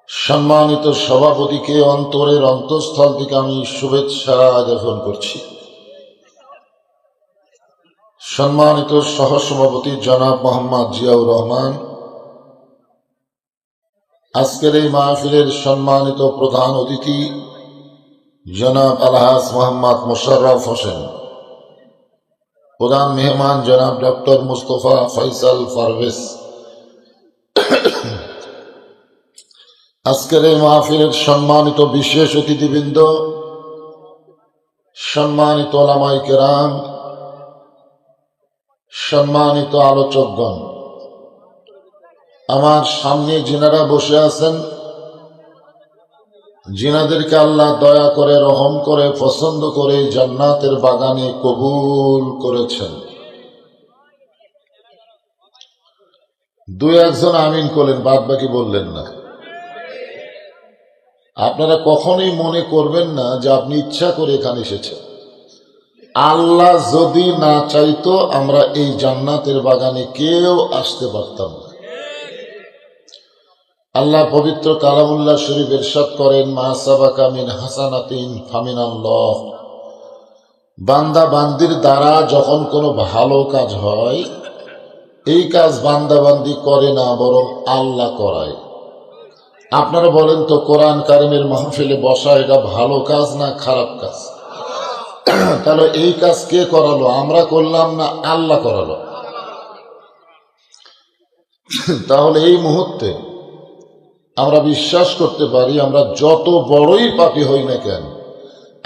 সম্মানিত সভাপতিকে অন্তরের অন্তঃস্থল থেকে আমি শুভেচ্ছা জ্ঞাপন করছি। সম্মানিত সহসভাপতি জনাব মোহাম্মদ জিয়াউর রহমান, আজকের এই মাহফিলের সম্মানিত প্রধান অতিথি জনাব আলহাজ মোহাম্মদ মোশাররফ হোসেন, প্রধান মেহমান জনাব ডক্টর মুস্তফা ফয়সাল পারভেজ, আজকের এই মাহফিলের সম্মানিত বিশেষ অতিথিবৃন্দ, সম্মানিত ওলামায়ে কেরাম, সম্মানিত আলোচকগণ, আমার সামনে যিনারা বসে আছেন, যিনাদেরকে আল্লাহ দয়া করে, রহম করে, পছন্দ করে জান্নাতের বাগানে কবুল করেছেন, দুই একজন আমিন করলেন, বাদ বাকি বললেন না। আপনারা কখনোই মনে করবেন না যে আপনি ইচ্ছা করে এখানে এসেছেন। আল্লাহ যদি না চাইতো আমরা এই জান্নাতের বাগানে কেউ আসতে পারতাম না। আল্লাহ পবিত্র কালামুল্লাহ শরীফ ইরশাদ করেন, মা সাবাকা মিন হাসানাতিন ফামিনাল্লাহ। বান্দা বান্দির দ্বারা যখন কোনো ভালো কাজ হয়, এই কাজ বান্দা বান্দি করে না, বরং আল্লাহ করায়। আপনারা বলেন তো, কোরআন কারিমের মাহফিলে বসা এটা ভালো কাজ না খারাপ কাজ? তাহলে এই কাজ কে করালো? আমরা করলাম না আল্লাহ করালো? তাহলে এই মুহূর্তে আমরা বিশ্বাস করতে পারি, আমরা যত বড়ই পাপী হই না কেন,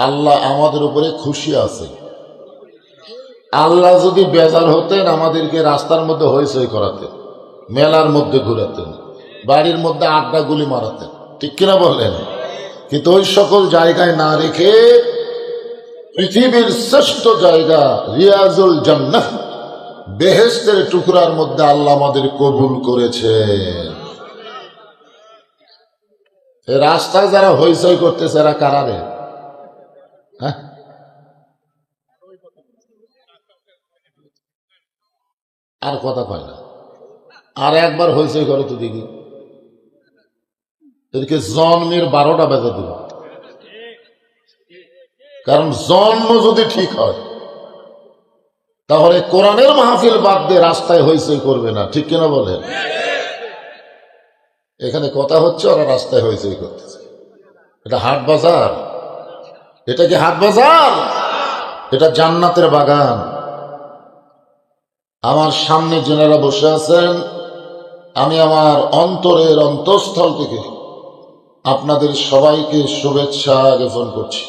আল্লাহ আমাদের উপরে খুশি আছে। আল্লাহ যদি বেজার হতেন, আমাদেরকে রাস্তার মধ্যে হইচই করাতেন, মেলার মধ্যে ঘুরাতেন, বাড়ির মধ্যে আড্ডা গুলি মারাতেন, ঠিক কিনা বললেন? কিন্তু ওই সকল জায়গায় না রেখে পৃথিবীর শ্রেষ্ঠ জায়গা রিয়াজুল জান্নাহ, বেহেশতের টুকরার মধ্যে আল্লাহ আমাদের কবুল করেছে। রাস্তায় যারা হইচই করতেছে এরা কারা রে? হ্যাঁ, আর কথা কয় না। আর একবার হইচই করে তো দেখি, এদিকে জন্মের 12টা বেজে দিল। কারণ জন্ম যদি ঠিক হয়, তাহলে কোরআনের মাহফিল বাদ দিয়ে রাস্তায় হইচই করবে না, ঠিক কিনা বলেন? এখানে কথা হচ্ছে, ওরা রাস্তায় হইচই করতেছে। এটা হাট বাজার? এটা কি হাট বাজার? এটা জান্নাতের বাগান। আমার সামনে যারা বসে আছেন, আমি আমার অন্তরের অন্তঃস্থল থেকে আপনাদের সবাইকে শুভেচ্ছা জ্ঞাপন করছি।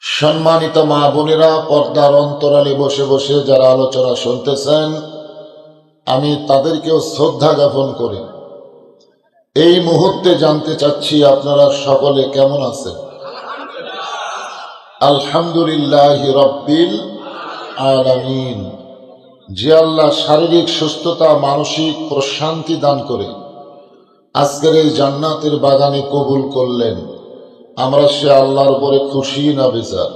সম্মানিত মা বোনেরা, পর্দার অন্তরালে বসে বসে যারা আলোচনা শুনতেছেন, আমি তাদেরকেও শ্রদ্ধা জ্ঞাপন করি। এই মুহূর্তে জানতে চাচ্ছি আপনারা সকলে কেমন আছেন? আলহামদুলিল্লাহ রাব্বিল আলামিন। যে আল্লাহ শারীরিক সুস্থতা, মানসিক প্রশান্তি দান করে আজকের এই জান্নাতের বাগানে কবুল করলেন, আমরা সে আল্লাহর উপরে খুশি না বেজার?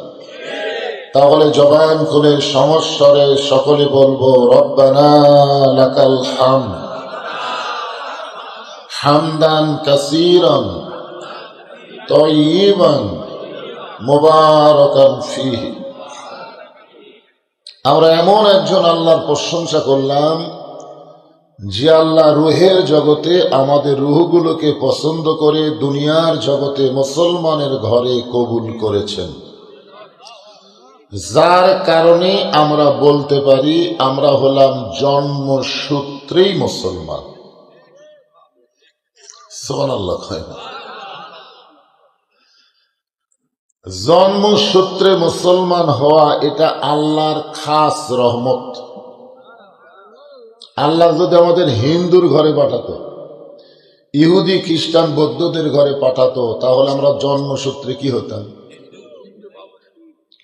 তাহলে জবান খুলে সমস্বরে সকলে বলবো, রব্বানা লাকাল হামদ হামদান কাসীরান তাইয়িবান মুবারাকান ফীহি। আমরা এমন একজন আল্লাহর প্রশংসা করলাম যে আল্লাহ রুহের জগতে আমাদের রুহগুলোকে পছন্দ করে দুনিয়ার জগতে মুসলমানের ঘরে কবুল করেছেন, যার কারণে আমরা বলতে পারি আমরা হলাম জন্মসূত্রেই মুসলমান। সুবহানাল্লাহ। জন্মসূত্রে মুসলমান হওয়া এটা আল্লাহর খাস রহমত। আল্লাহ যদি আমাদের হিন্দুর ঘরে পাঠাতো, ইহুদি খ্রিস্টান বৌদ্ধদের ঘরে পাঠাতো, তাহলে আমরা জন্মসূত্রে কি হতাম?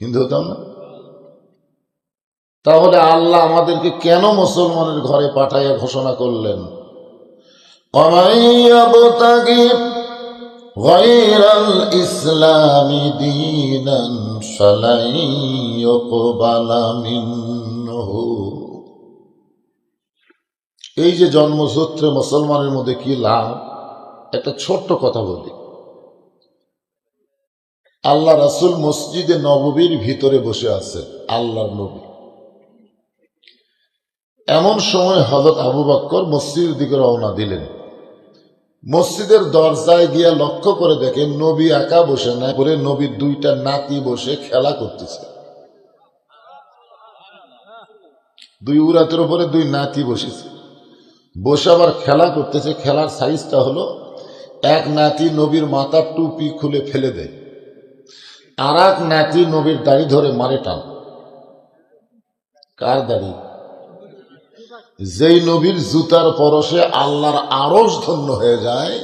হিন্দু হতাম না? তাহলে আল্লাহ আমাদেরকে কেন মুসলমানের ঘরে পাঠাইয়া ঘোষণা করলেন, গায়রাল ইসলামি দীনান ফালাই ইউকবালা মিনহু। এই যে জন্মসূত্রে মুসলমানের মধ্যে কি লাভ, একটা ছোট্ট কথা বলি। আল্লাহ রাসূল মসজিদে নববীর ভিতরে বসে আছেন, আল্লাহর নবী। এমন সময় হযরত আবু বকর মসজিদের দিকে রওনা দিলেন। মসজিদের দরজায় গিয়া লক্ষ্য করে দেখেন নবী একা বসে না, করে নবীর দুইটা নাতি বসে খেলা করতেছে। দুই উরাতের উপরে দুই নাতি বসেছে, বসে আবার খেলা করতেছে। খেলার সাইজটা হলো, এক নাতি নবীর মাথার টুপি খুলে ফেলে দেয়, আর এক নাতি নবীর দাড়ি ধরে মারে টান। কার দাড়ি? যেই নবীর জুতার পরশে আল্লাহর আরশ ধন্য হয়ে যায়,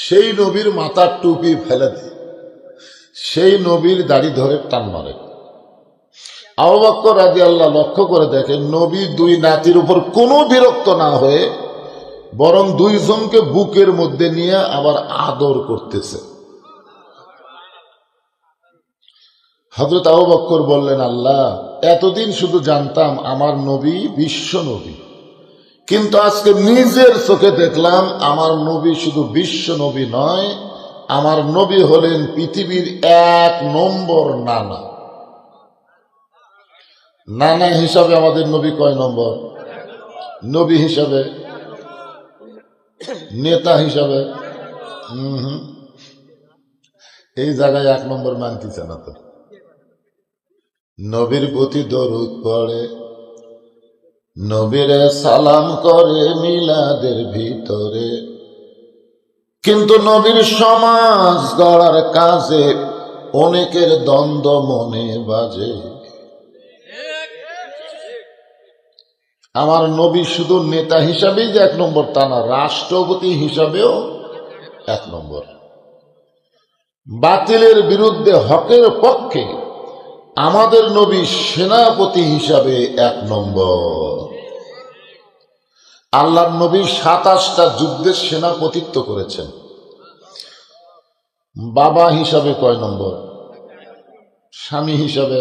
সেই নবীর মাথার টুপি ফেলে দেয়, সেই নবীর দাড়ি ধরে টান মারে। আবু বকর রাদিয়াল্লাহু লক্ষ্য করে দেখেন নবী দুই নাতির উপর কোনো বিরক্ত না হয়ে বরং দুইজনকে বুকের মধ্যে নিয়ে আবার আদর করতেছে। হযরত আবু বকর বললেন, আল্লাহ, এতদিন শুধু জানতাম আমার নবী বিশ্ব নবী, কিন্তু আজকে নিজের চোখে দেখলাম আমার নবী শুধু বিশ্ব নবী নয়, আমার নবী হলেন পৃথিবীর 1 নম্বর নানা। নানা হিসাবে আমাদের নবী কয় নম্বর? নবী হিসাবে, নেতা হিসাবে এই জায়গায় 1 নম্বর মানতেছে না তো। নবীর প্রতি দরুদ পড়ে, নবীরে সালাম করে মিলাদের ভিতরে, কিন্তু নবীর সমাজ গড়ার কাজে অনেকের দ্বন্দ্ব মনে বাজে। আমার নবী শুধু নেতা হিসাবেই যে 1 নম্বর তা না, রাষ্ট্রপতি হিসাবেও 1 নম্বর। বাতিলের বিরুদ্ধে হকের পক্ষে আমাদের নবী সেনাপতি হিসাবে 1 নম্বর। আল্লাহর নবী 27টা যুদ্ধের সেনাপতিত্ব করেছেন। বাবা হিসাবে কয় নম্বর? স্বামী হিসাবে,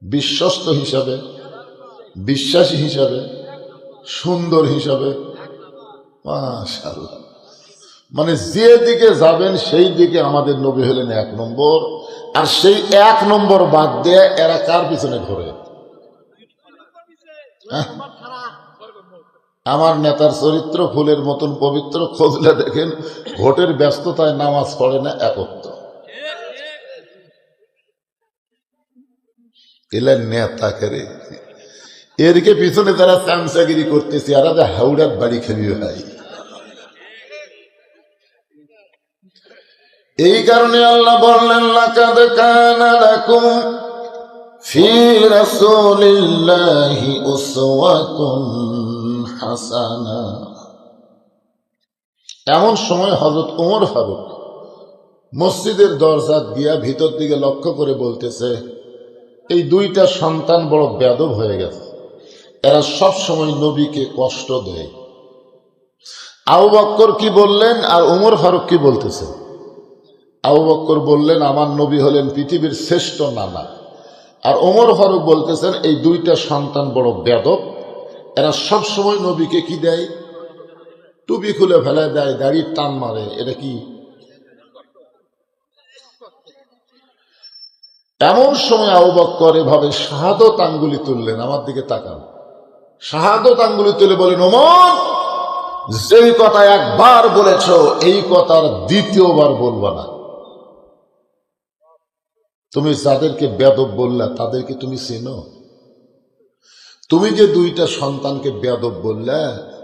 বিশ্বস্ত হিসাবে, বিশ্বাসী হিসাবে, সুন্দর হিসাবে। মাশাআল্লাহ, মানে যে দিকে যাবেন সেই দিকে আমাদের নবী হলেন 1 নম্বর। আর সেই 1 নম্বর বাদ দিয়ে এরা কার পিছনে ঘোরে? আমার নেতার চরিত্র ফুলের মতন পবিত্র, খোঁজলে দেখেন ভোটের ব্যস্ততায় নামাজ পড়ে না একত্র। এলা নেতা করে, এরকে পিছনে তারা চামচাগিরি করতেছে, আর হাওড়ার বাড়ি খেবি ভাই। এই কারণে আল্লাহ বললেন, লাকাদ কানা লাকুম ফি রাসূলিল্লাহি উসওয়াতুন হাসানা। এমন সময় হযরত ওমর ফারুক মসজিদের দরজা দিয়া ভিতর দিকে লক্ষ্য করে বলতেছে, এই দুইটা সন্তান বড় বেয়াদব হয়ে গেছে, এরা সব সময় নবীকে কষ্ট দেয়। আবু বকর কি বললেন আর ওমর ফারুক কি বলতেছে? আবু বকর বললেন, আমার নবী হলেন পৃথিবীর শ্রেষ্ঠ নানা। আর ওমর ফারুক বলতেছেন, এই দুইটা সন্তান বড় বেয়াদব, এরা সব সময় নবীকে কি দেয়? টুপি খুলে ফেলে দেয়, দাড়ির টান মারে। এটা কি? এমন সময় আবু বকর এভাবে শাহাদত আঙ্গুলি তুললেন, আমার দিকে তাকান, শাহাদত আঙ্গুলি তুলে বলেন, ওমর, যেই কথা একবার বলেছ এই কথার দ্বিতীয়বার বলবা না। তুমি যাদেরকে বেয়াদব বললা তাদেরকে তুমি চেনো? তুমি যে দুইটা সন্তানকে বেয়াদব বললা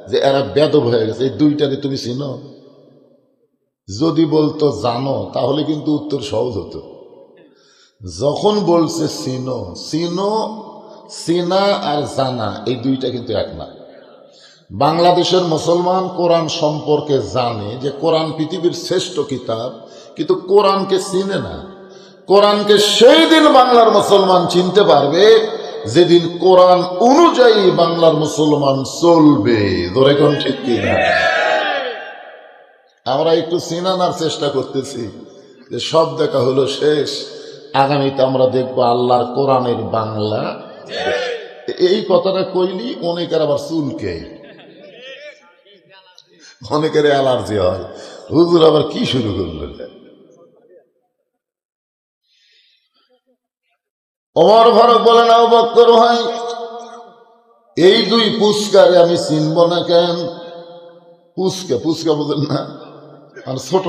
যে এরা বেয়াদব হয়ে গেছে, এই দুইটাকে তুমি চেনো? যদি বলতো জানো তাহলে কিন্তু উত্তর সহজ হতো। যখন বলছে চিনো, চিনো, চিনা আর জানা এই দুইটা কিন্তু এক না। বাংলাদেশের মুসলমান কোরআন সম্পর্কে জানে যে কোরআন পৃথিবীর শ্রেষ্ঠ কিতাব, কিন্তু কোরআনকে চিনে না। কোরআনকে সেই দিন বাংলার মুসলমান চিনতে পারবে যেদিন কোরআন অনুযায়ী বাংলার মুসলমান চলবে। ধরে কোন ঠিক কিনা? আমরা একটু চিনানোর চেষ্টা করতেছি যে সব দেখা হলো শেষ, আগামীতে আমরা দেখবো আল্লাহর কোরআনের বাংলা। এই কথাটা কইলি অনেকের আবার চুলকে, অনেকের অ্যালার্জি হয়। হুজুর আবার কি শুরু করলেন? ওমর ফারুক বলেন, আবু বকর ভাই, এই দুই পুস্কারে আমি চিনব না কেন? পুস্কা পুস্কা বলেন না, আর ছোট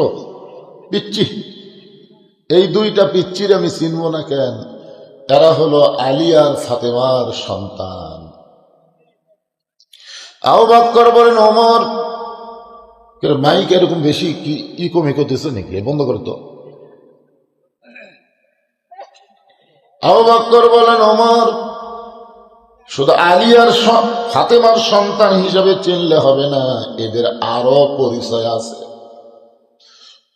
পিচ্চি, এই দুইটা পিচ্চির আমি চিনব না কেন? এরা হলো আলী আর ফাতেমার সন্তান। আবু বকর বলেন, ওমর, মাইক এরকম বেশি কি ইকো মিকো দিচ্ছে নাকি? বন্ধ করে তো। আবু বকর বলেন, ওমর, শুধু আলী আর ফাতেমার সন্তান হিসাবে চিনলে হবে না, এদের আরো পরিচয় আছে।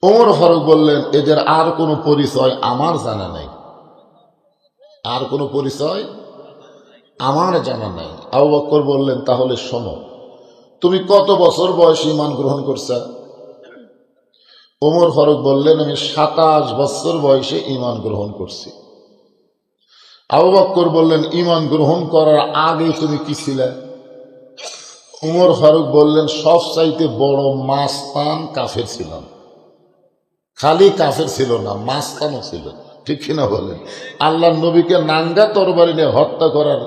ওমর ফারুক বললেন, এদের আর কোনো পরিচয় আমার জানা নাই, আর কোনো পরিচয় আমার জানা নাই। আবু বকর বললেন, তাহলে শোনো, তুমি কত বছর বয়সে ঈমান গ্রহণ করছা? ওমর ফারুক বললেন, আমি 27 বছর বয়সে ঈমান গ্রহণ করছি। আবু বকর বললেন, ঈমান গ্রহণ করার আগে তুমি কি ছিলে? ওমর ফারুক বললেন, সব চাইতে বড় মাস্তান কাফের ছিলাম। খালি কাফের ছিল না, মাস্তানও ছিল। ঠিক কিনা বলেন? আল্লাহ নবীকে নাঙ্গা তরবারি নিয়ে হত্যা করার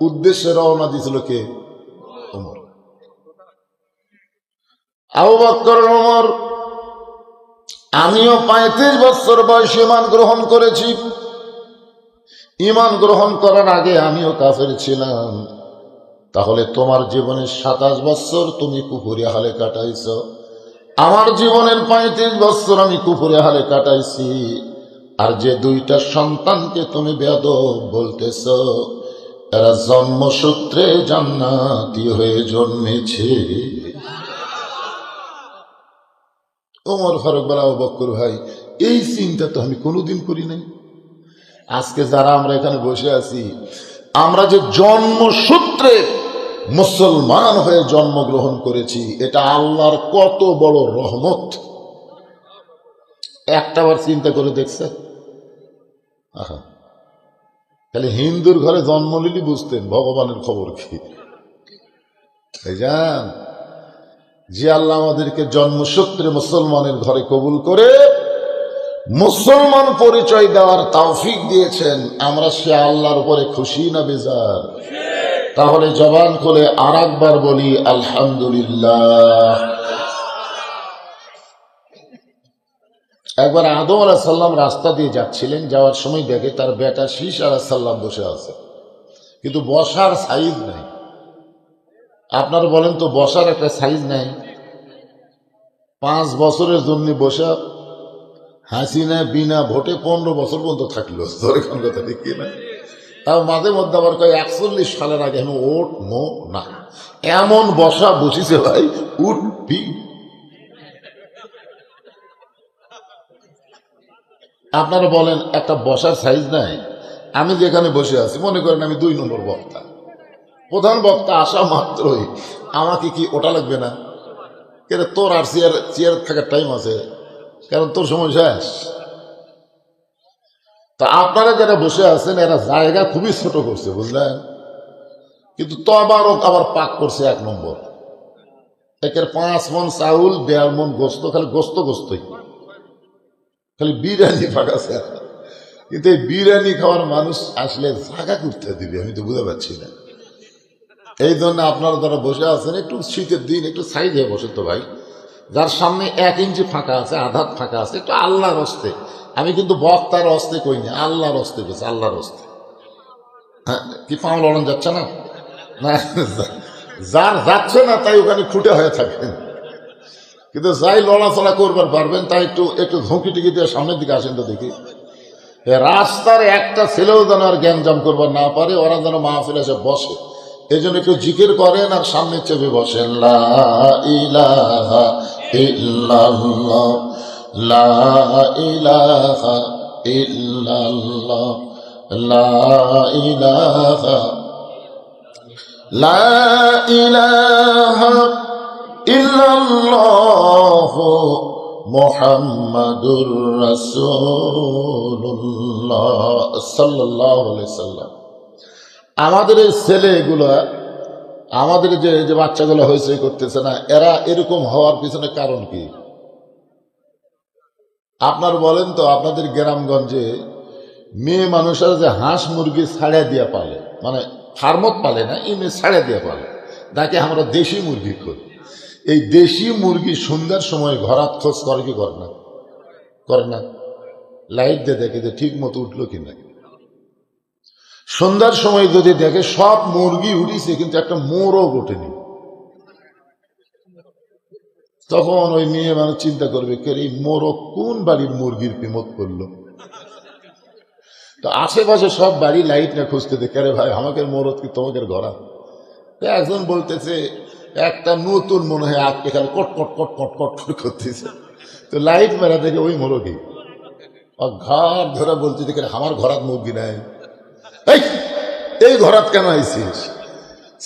উদ্দেশ্যে রওনা দিয়েছিল কে? ওমর। আবু বকর, ওমর, আমিও 35 বছর বয়সে ঈমান গ্রহণ করেছি। ঈমান গ্রহণ করার আগে আমিও কাফের ছিলাম। তাহলে তোমার জীবনের 27 বছর তুমি কুফরি হালে কাটাইছ, আমার জীবনের 35 বছর আমি কুফরি হালে কাটাইছি। আর যে দুইটা সন্তানকে তুমি বেয়াদব বলতেছ, এরা জন্মসূত্রে জান্নাতি হয়ে জন্মেছে। ওমর ফারুক বলে, আবু বকর ভাই, এই চিন্তা তো আমি কোনোদিন করি নাই। আজকে যারা আমরা এখানে বসে আছি, আমরা যে জন্মসূত্রে মুসলমান হয়ে জন্মগ্রহণ করেছি, এটা আল্লাহর কত বড় রহমত, একটাবার চিন্তা করে দেখছে? আহা, তাহলে হিন্দুর ঘরে জন্ম নিলি বুঝতেন ভগবানের খবর কি। যান, যে আল্লাহ আমাদেরকে জন্মসূত্রে মুসলমানের ঘরে কবুল করে মুসলমান পরিচয় দেওয়ার তৌফিক দিয়েছেন, আমরা সে আল্লাহর উপরে খুশি না বেজার? তাহলে জবান খুলে আর একবার বলি আলহামদুলিল্লাহ। একবার আদম আলাইহিস সালাম রাস্তা দিয়ে যাচ্ছিলেন, যাওয়ার সময় দেখে তার বেটা শীশ আলাইহিস সালাম বসে আছে, কিন্তু বসার সাইজ নাই। আপনারা বলেন তো, বসার একটা সাইজ নাই? 5 বছরের জন্য বসা হাসিনা বিনা ভোটে 15 বছর পর্যন্ত থাকলো। কোন কথা ঠিক কিনা? তাও মাঝে মধ্যে আবার কয় 41 সালের আগে আমি ওট মো না, এমন বসা বসিছে ভাই, উঠবি। আপনারা বলেন, একটা বসার সাইজ নাই? আমি যেখানে বসে আছি, মনে করেন আমি 2 নম্বর বক্তা, প্রধান বক্তা আসা মাত্রই আমাকে কি ওটা লাগবে না? কেন তোর আর চেয়ার থাকার টাইম আছে, কারণ তোর সময় শেষ। তা আপনারা যারা বসে আছেন, এরা জায়গা খুবই ছোট করছে, বুঝলেন? কিন্তু তো আবার পাক করছে 1 নম্বর। একের 5 মন চাউল, 1.5 মন গোস্ত, খালি গোস্তই, খালি বিরিয়ানি পাকাছে। কিন্তু এই বিরিয়ানি খাওয়ার মানুষ আসলে জায়গা করতে দিবি, আমি তো বুঝতে পারছি না। এই জন্য আপনারা যারা বসে আছেন, একটু শীতের দিন একটু সাইড হয়ে বসে তো ভাই। যার সামনে 1 ইঞ্চি ফাঁকা আছে, আধা ফাঁকা আছে, একটু আল্লাহর হস্তে, আমি কিন্তু বক্তার হস্তে কইনি, আল্লাহর হস্তে গেছে, আল্লাহর হস্তে। হ্যাঁ, কি পাও লড়ন যাচ্ছে না? যার যাচ্ছে না তাই ওখানে খুঁটে হয়ে থাকেন, কিন্তু যাই লড়াচড়া করবার পারবেন তাই একটু ঝুঁকি টিকি দিয়ে সামনের দিকে আসেন তো দেখি। রাস্তার একটা ছেলেও যেন আর জ্ঞানজাম করবার না পারে, ওরা যেন মাহফিল এসে বসে, এই জন্য একটু জিকির করেন আর সামনে চেপে বসেন। লা ইলাহা ইল্লাল্লাহ, লা ইলাহা ইল্লাল্লাহ, লা ইলাহা, লা ইলাহা ইল্লাল্লাহ মুহাম্মাদুর রাসূলুল্লাহ সাল্লাল্লাহু আলাইহি সাল্লাম। আমাদের এই ছেলেগুলা আমাদের যে যে বাচ্চাগুলো হয়েছে করতেছে না, এরা এরকম হওয়ার পিছনে কারণ কি? আপনার বলেন তো, আপনাদের গ্রামগঞ্জে মেয়ে মানুষেরা যে হাঁস মুরগি ছাড়া দিয়ে পালে, মানে ফার্মত পালে না, এমনি ছাড়া দিয়ে পালে, তাকে আমরা দেশি মুরগি করি। এই দেশি মুরগি সন্ধ্যার সময় ঘরাত খোঁজ করে কি করে না? করে না? লাইট দিয়ে দেখে যে ঠিক মতো উঠলো কিনা। সন্ধ্যার সময় যদি দেখে সব মুরগি উঠিছে কিন্তু একটা মোরও ওঠেনি, তখন ওই মেয়ে মানুষ চিন্তা করবে কে এই মোরও কোন বাড়ির মুরগির প্রেমত করলো। তো আশেপাশে সব বাড়ি লাইট না খুঁজতে দেখে, আরে ভাই আমাকে মোরত কি তোমাকে ঘরা? একজন বলতেছে একটা নতুন মনে হয় আজকে খালি কট কট কট কট কট কট করতেছে। তো লাইট মেরা দেখে ওই মোরগি ঘর ধরা বলতে দেখে আমার ঘরাত মুরগি নাই, এই ঘরাত কেন আইছিস?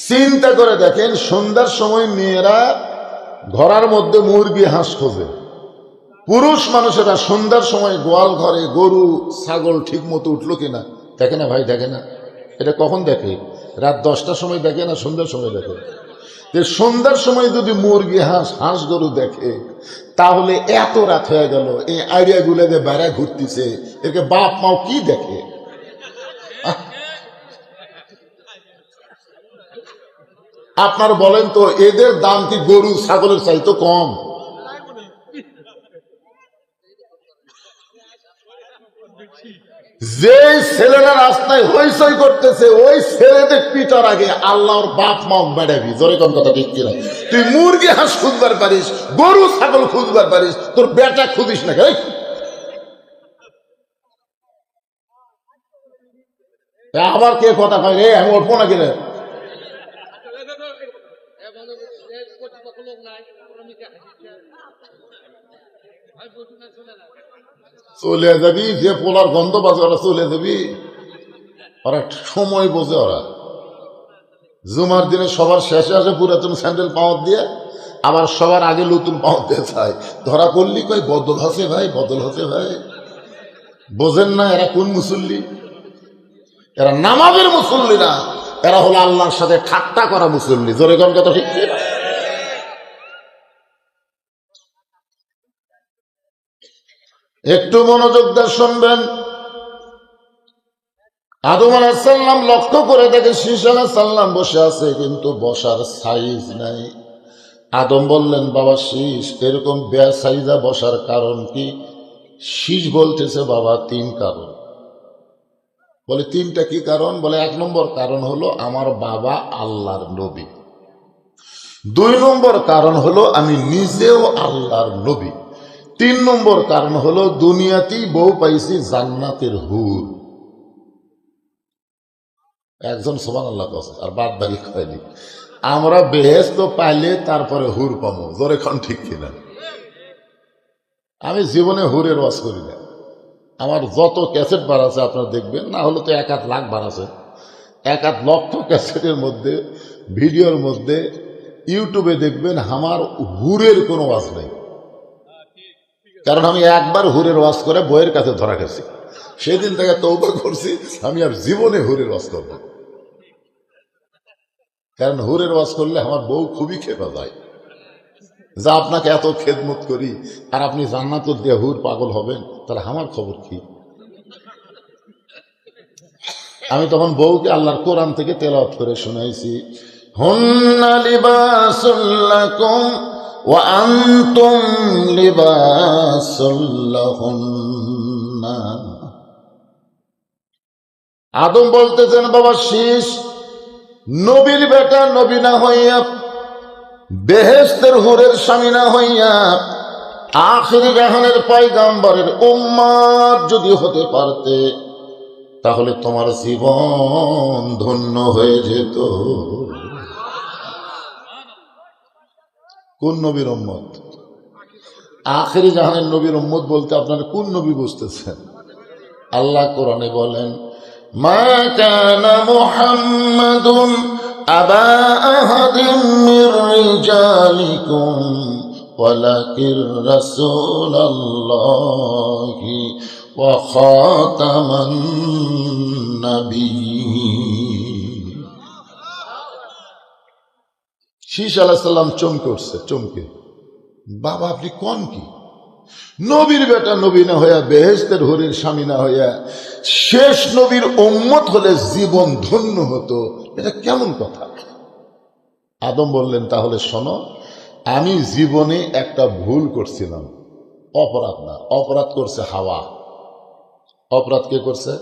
চিন্তা করে দেখেন, সন্ধ্যার সময় মেয়েরা ঘরের মধ্যে মুরগি হাঁস খোঁজে, পুরুষ মানুষেরা সন্ধ্যার সময় গোয়াল ঘরে গরু ছাগল ঠিক মতো উঠলো কিনা দেখে না ভাই, দেখে না? এটা কখন দেখে? রাত 10টার সময় দেখে না সন্ধ্যার সময় দেখে? যে সন্ধ্যার সময় যদি মুরগি হাঁস গরু দেখে, তাহলে এত রাত হয়ে গেল, এই আইডিয়া গুলো যে বেড়া ঘুরতেছে, একে বাপ মাও কি দেখে? আপনার বলেন তো, এদের দাম কি গরু ছাগলের চাইতে কম? যে ছেলেরা রাস্তায় হইচই করতেছে, ওই ছেলেদের পিটার আগে আল্লাহর বাপ মাও বেড়াবি। জোরে কোন কথা ঠিক কিনা? তুই মুরগি হাঁস খুঁজবার পারিস, গরু ছাগল খুঁজবার পারিস, তোর বেটা খুঁজিস না কে? আবার কে কথা কয় রে, আমি উঠবো না কিনে? চলে যাবি, যে পোলার গন্ধ বাজে ওরা চলে যাবি। ওরা সময় বোঝে, ওরা জুমার দিনে সবার শেষে আসে পুরাতন স্যান্ডেল পাওয়ার দিয়ে, আবার সবার আগে নতুন পাওয়ার দিয়ে চায়। ধরা পড়লি কই বদল হচ্ছে ভাই, বদল হচ্ছে ভাই। বোঝেন না এরা কোন মুসল্লি? এরা নামাজের মুসল্লি না, এরা হলো আল্লাহর সাথে ঠাট্টা করা মুসল্লি। জোরে কোন কথা ঠিক কি? একটু মনোযোগ দিয়ে শুনবেন। আদম আলাইহিস সালাম লক্ষ্য করে দেখে শীষ আলাইহিস সালাম বসে আছে, কিন্তু বসার সাইজ নাই। আদম বললেন, বাবা শীষ, এরকম বেসাইজা বসার কারণ কি? শীষ বলতেছে, বাবা 3 কারণ। বলে 3টা কি কারণ? বলে 1 নম্বর কারণ হলো আমার বাবা আল্লাহর নবী, 2 নম্বর কারণ হলো আমি নিজেও আল্লাহর নবী, 3 নম্বর কারণ হলো দুনিয়াতেই বউ পাইছি জান্নাতের হুর। একজন সুবহানাল্লাহ কইছে, আর বাদ বাকি কয়নি। আমরা বেহেশত পাইলে তারপরে হুর পাবো। জোরে কোন ঠিক কিনা? আমি জীবনে হুরের ওয়াজ করি না। আমার যত ক্যাসেট বার আছে আপনারা দেখবেন, না হলে তো 1-1 লাখ বার আছে, 1-1 লক্ষ ক্যাসেটের মধ্যে, ভিডিওর মধ্যে, ইউটিউবে দেখবেন আমার হুরের কোনো ওয়াজ নেই। কারণ আমি একবার হুরের ওয়াজ করে বইয়ের কাছে ধরা গেছি, সেদিন থেকে তওবা করছি আমি আর জীবনে হুরের ওয়াজ করব। কারণ হুরের ওয়াজ করলে আমার বউ খুবই খেপা যায়, যা আপনাকে এত খেদমত করি আর আপনি জান্নাত দিয়ে হুর পাগল হবেন, তাহলে আমার খবর কি? আমি তখন বউকে আল্লাহর কোরআন থেকে তেলাওয়াত করে শুনাইছি, হুন্না লিবাসুল লাকুম ওয়া আনতুম লিবাসুল লাহুন্না। আদম বলতেছেন, বাবা শীষ, নবীর বেটা নবী না হইয়া, বেহেশতের হুরের স্বামী না হইয়া, আখিরি জাহানের পয়গম্বরের উম্মত যদি হতে পারতে, তাহলে তোমার জীবন ধন্য হয়ে যেত। কোন নবীর উম্মত? আখিরি জাহানের নবীর উম্মত বলতে আপনারা কোন নবী বুঝতেছেন? আল্লাহ কোরআনে বলেন, মা কানা মুহাম্মাদুন আবা আহাদিন মির রিজালিকুম ওয়ালাকিন রাসূলুল্লাহি ওয়া খাতামান নাবিয়্যিন। শীষ আলাইহিসসালাম চমকে উঠছে, চমকে, বাবা আপনি কোন কি? নবীর বেটা নবী না হইয়া, বেহেশতের হরির স্বামী না হইয়া, শেষ নবীর উম্মত হলে জীবন ধন্য হতো, এটা কেমন কথা? আদম বললেন, তাহলে শোনো, আমি জীবনে একটা ভুল করছিলাম। অপরাধ না, অপরাধ করছে হাওয়া। অপরাধ কে করছে?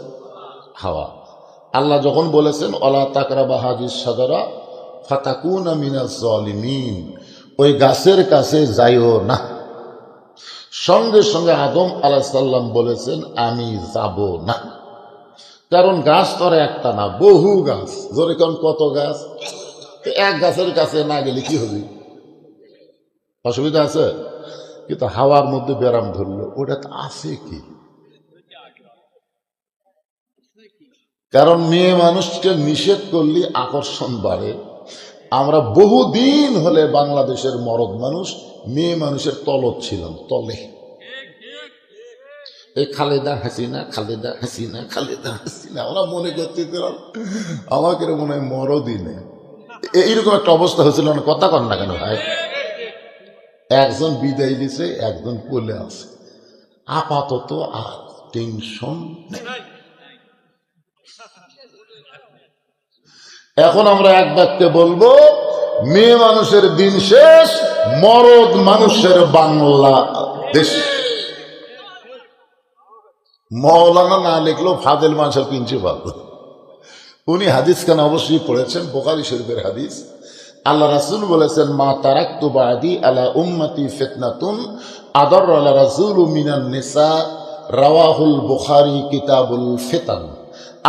হাওয়া। আল্লাহ যখন বলেছেন অলা তাকরাবা হাজিস সাজারা ফাতাকুনা মিনাজ জালিমিন, ওই গাছের কাছে যাইও না, সঙ্গে সঙ্গে আদম আলাইহিস সালাম বলেছেন আমি যাব না। কারণ গাছ তো আর একটা না, বহু গাছ। জোরে কোন কত গাছ? এক গাছের কাছে না গেলে কি হবে? অসুবিধা আছে? কিন্তু হাওয়ার মধ্যে ব্যারাম ধরলো, ওটা তো আছে কি? কারণ মেয়ে মানুষকে নিষেধ করলে আকর্ষণ বাড়ে। আমরা বহুদিন হলে বাংলাদেশের মরদ মানুষ মেয়ে মানুষের তলব ছিলাম, তলে। এই খালেদা হাসিনা, খালেদা হাসিনা, খালেদা হাসিনা, আমরা মনে করতেছিলাম আমাকে মনে হয় মরদই নেই। এইরকম একটা অবস্থা হয়েছিল না? কথা কন না কেন ভাই? একজন বিদায় দিছে, একজন কোলে আছে। আপাতত আর টেনশন নেই। এখন আমরা এক বাক্যে বলবো, মেয়ে মানুষের দিন শেষ, মরদ মানুষের বাংলাদেশ। মৌলানা না লিখলেও ফাদেল মানুষের প্রিন্সিপাল, উনি হাদিস খান অবশ্যই পড়েছেন, বুখারী শরীফের হাদিস। আল্লাহ রাসূল বলেছেন, মা তারাকতু বাদি আলা উম্মতি ফিতনাতুন আদার আলা রাসূলু মিনান নিসা, রাওয়াহুল বুখারী কিতাবুল ফিতান।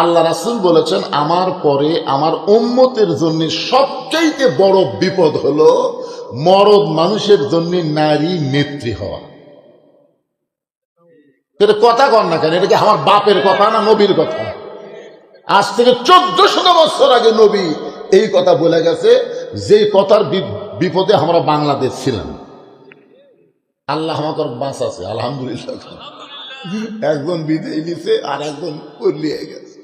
আল্লাহ রাসূল বলেছেন, আমার পরে আমার উম্মতের জন্য সবচেয়ে বড় বিপদ হলো মরদ মানুষের জন্য নারী নেত্রী হওয়া। এটা কথা কন না কেন? এটা কি আমার বাপের কথা না নবীর কথা? আজ থেকে 1400 বছর আগে নবী এই কথা বলে গেছে, যে কথার বিপদে আমরা বাংলাদেশ ছিলাম। আল্লাহ আমাকে বাঁচাছে, আলহামদুলিল্লাহ। একজন বিদায় নিছে আর একজন পল্লিয়ে গেছে।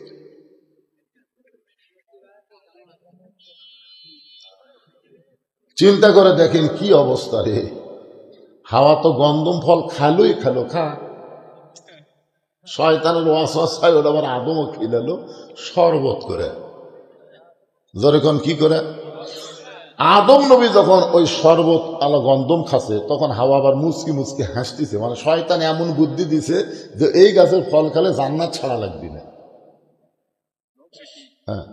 চিন্তা করে দেখেন কি অবস্থা রে। হাওয়া তো গন্ধম ফল খালোই খালো, খা। শয়তানের ওয়াসওয়াসায় ওটা আবার আদমও খিলালো শরবত করে। যখন কি করে? আদম নবী যখন ওই শরবত আলা গন্ধম খাচ্ছে, তখন হাওয়া আবার মুচকি মুচকি হাসতেছে। মানে শয়তান এমন বুদ্ধি দিছে যে এই গাছের ফল খেলে জান্নাত ছাড়া লাগবে না। হ্যাঁ,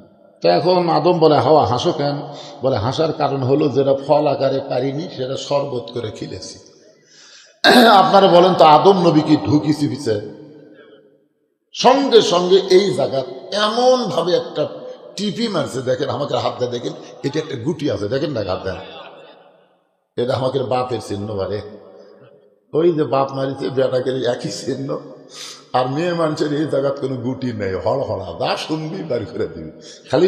তো এখন আদম বলে, হাওয়া হাসো কেন? বলে, হাসার কারণ হলো যেটা ফল আকারে পারিনি সেটা শরবত করে খিলেছি। আপনারা বলেন তো, আদম নবী কি ঢুকি চিপিছে? সঙ্গে সঙ্গে এই জায়গা এমন ভাবে একটা টিপি মারছে, দেখেন আমাকে হাত দেয়, দেখেন এটা একটা গুটি আছে, দেখেন না হাত দেয়, এটা আমাকে বাপের চিহ্ন। বারে ওই যে বাপ মারিছে বেটাকে একই চিহ্ন। আর মেয়ে মানুষের এই জায়গার কোনো গুটি নেই, হড় হড়া দা শুনবি বাড়ি করে দিবি। খালি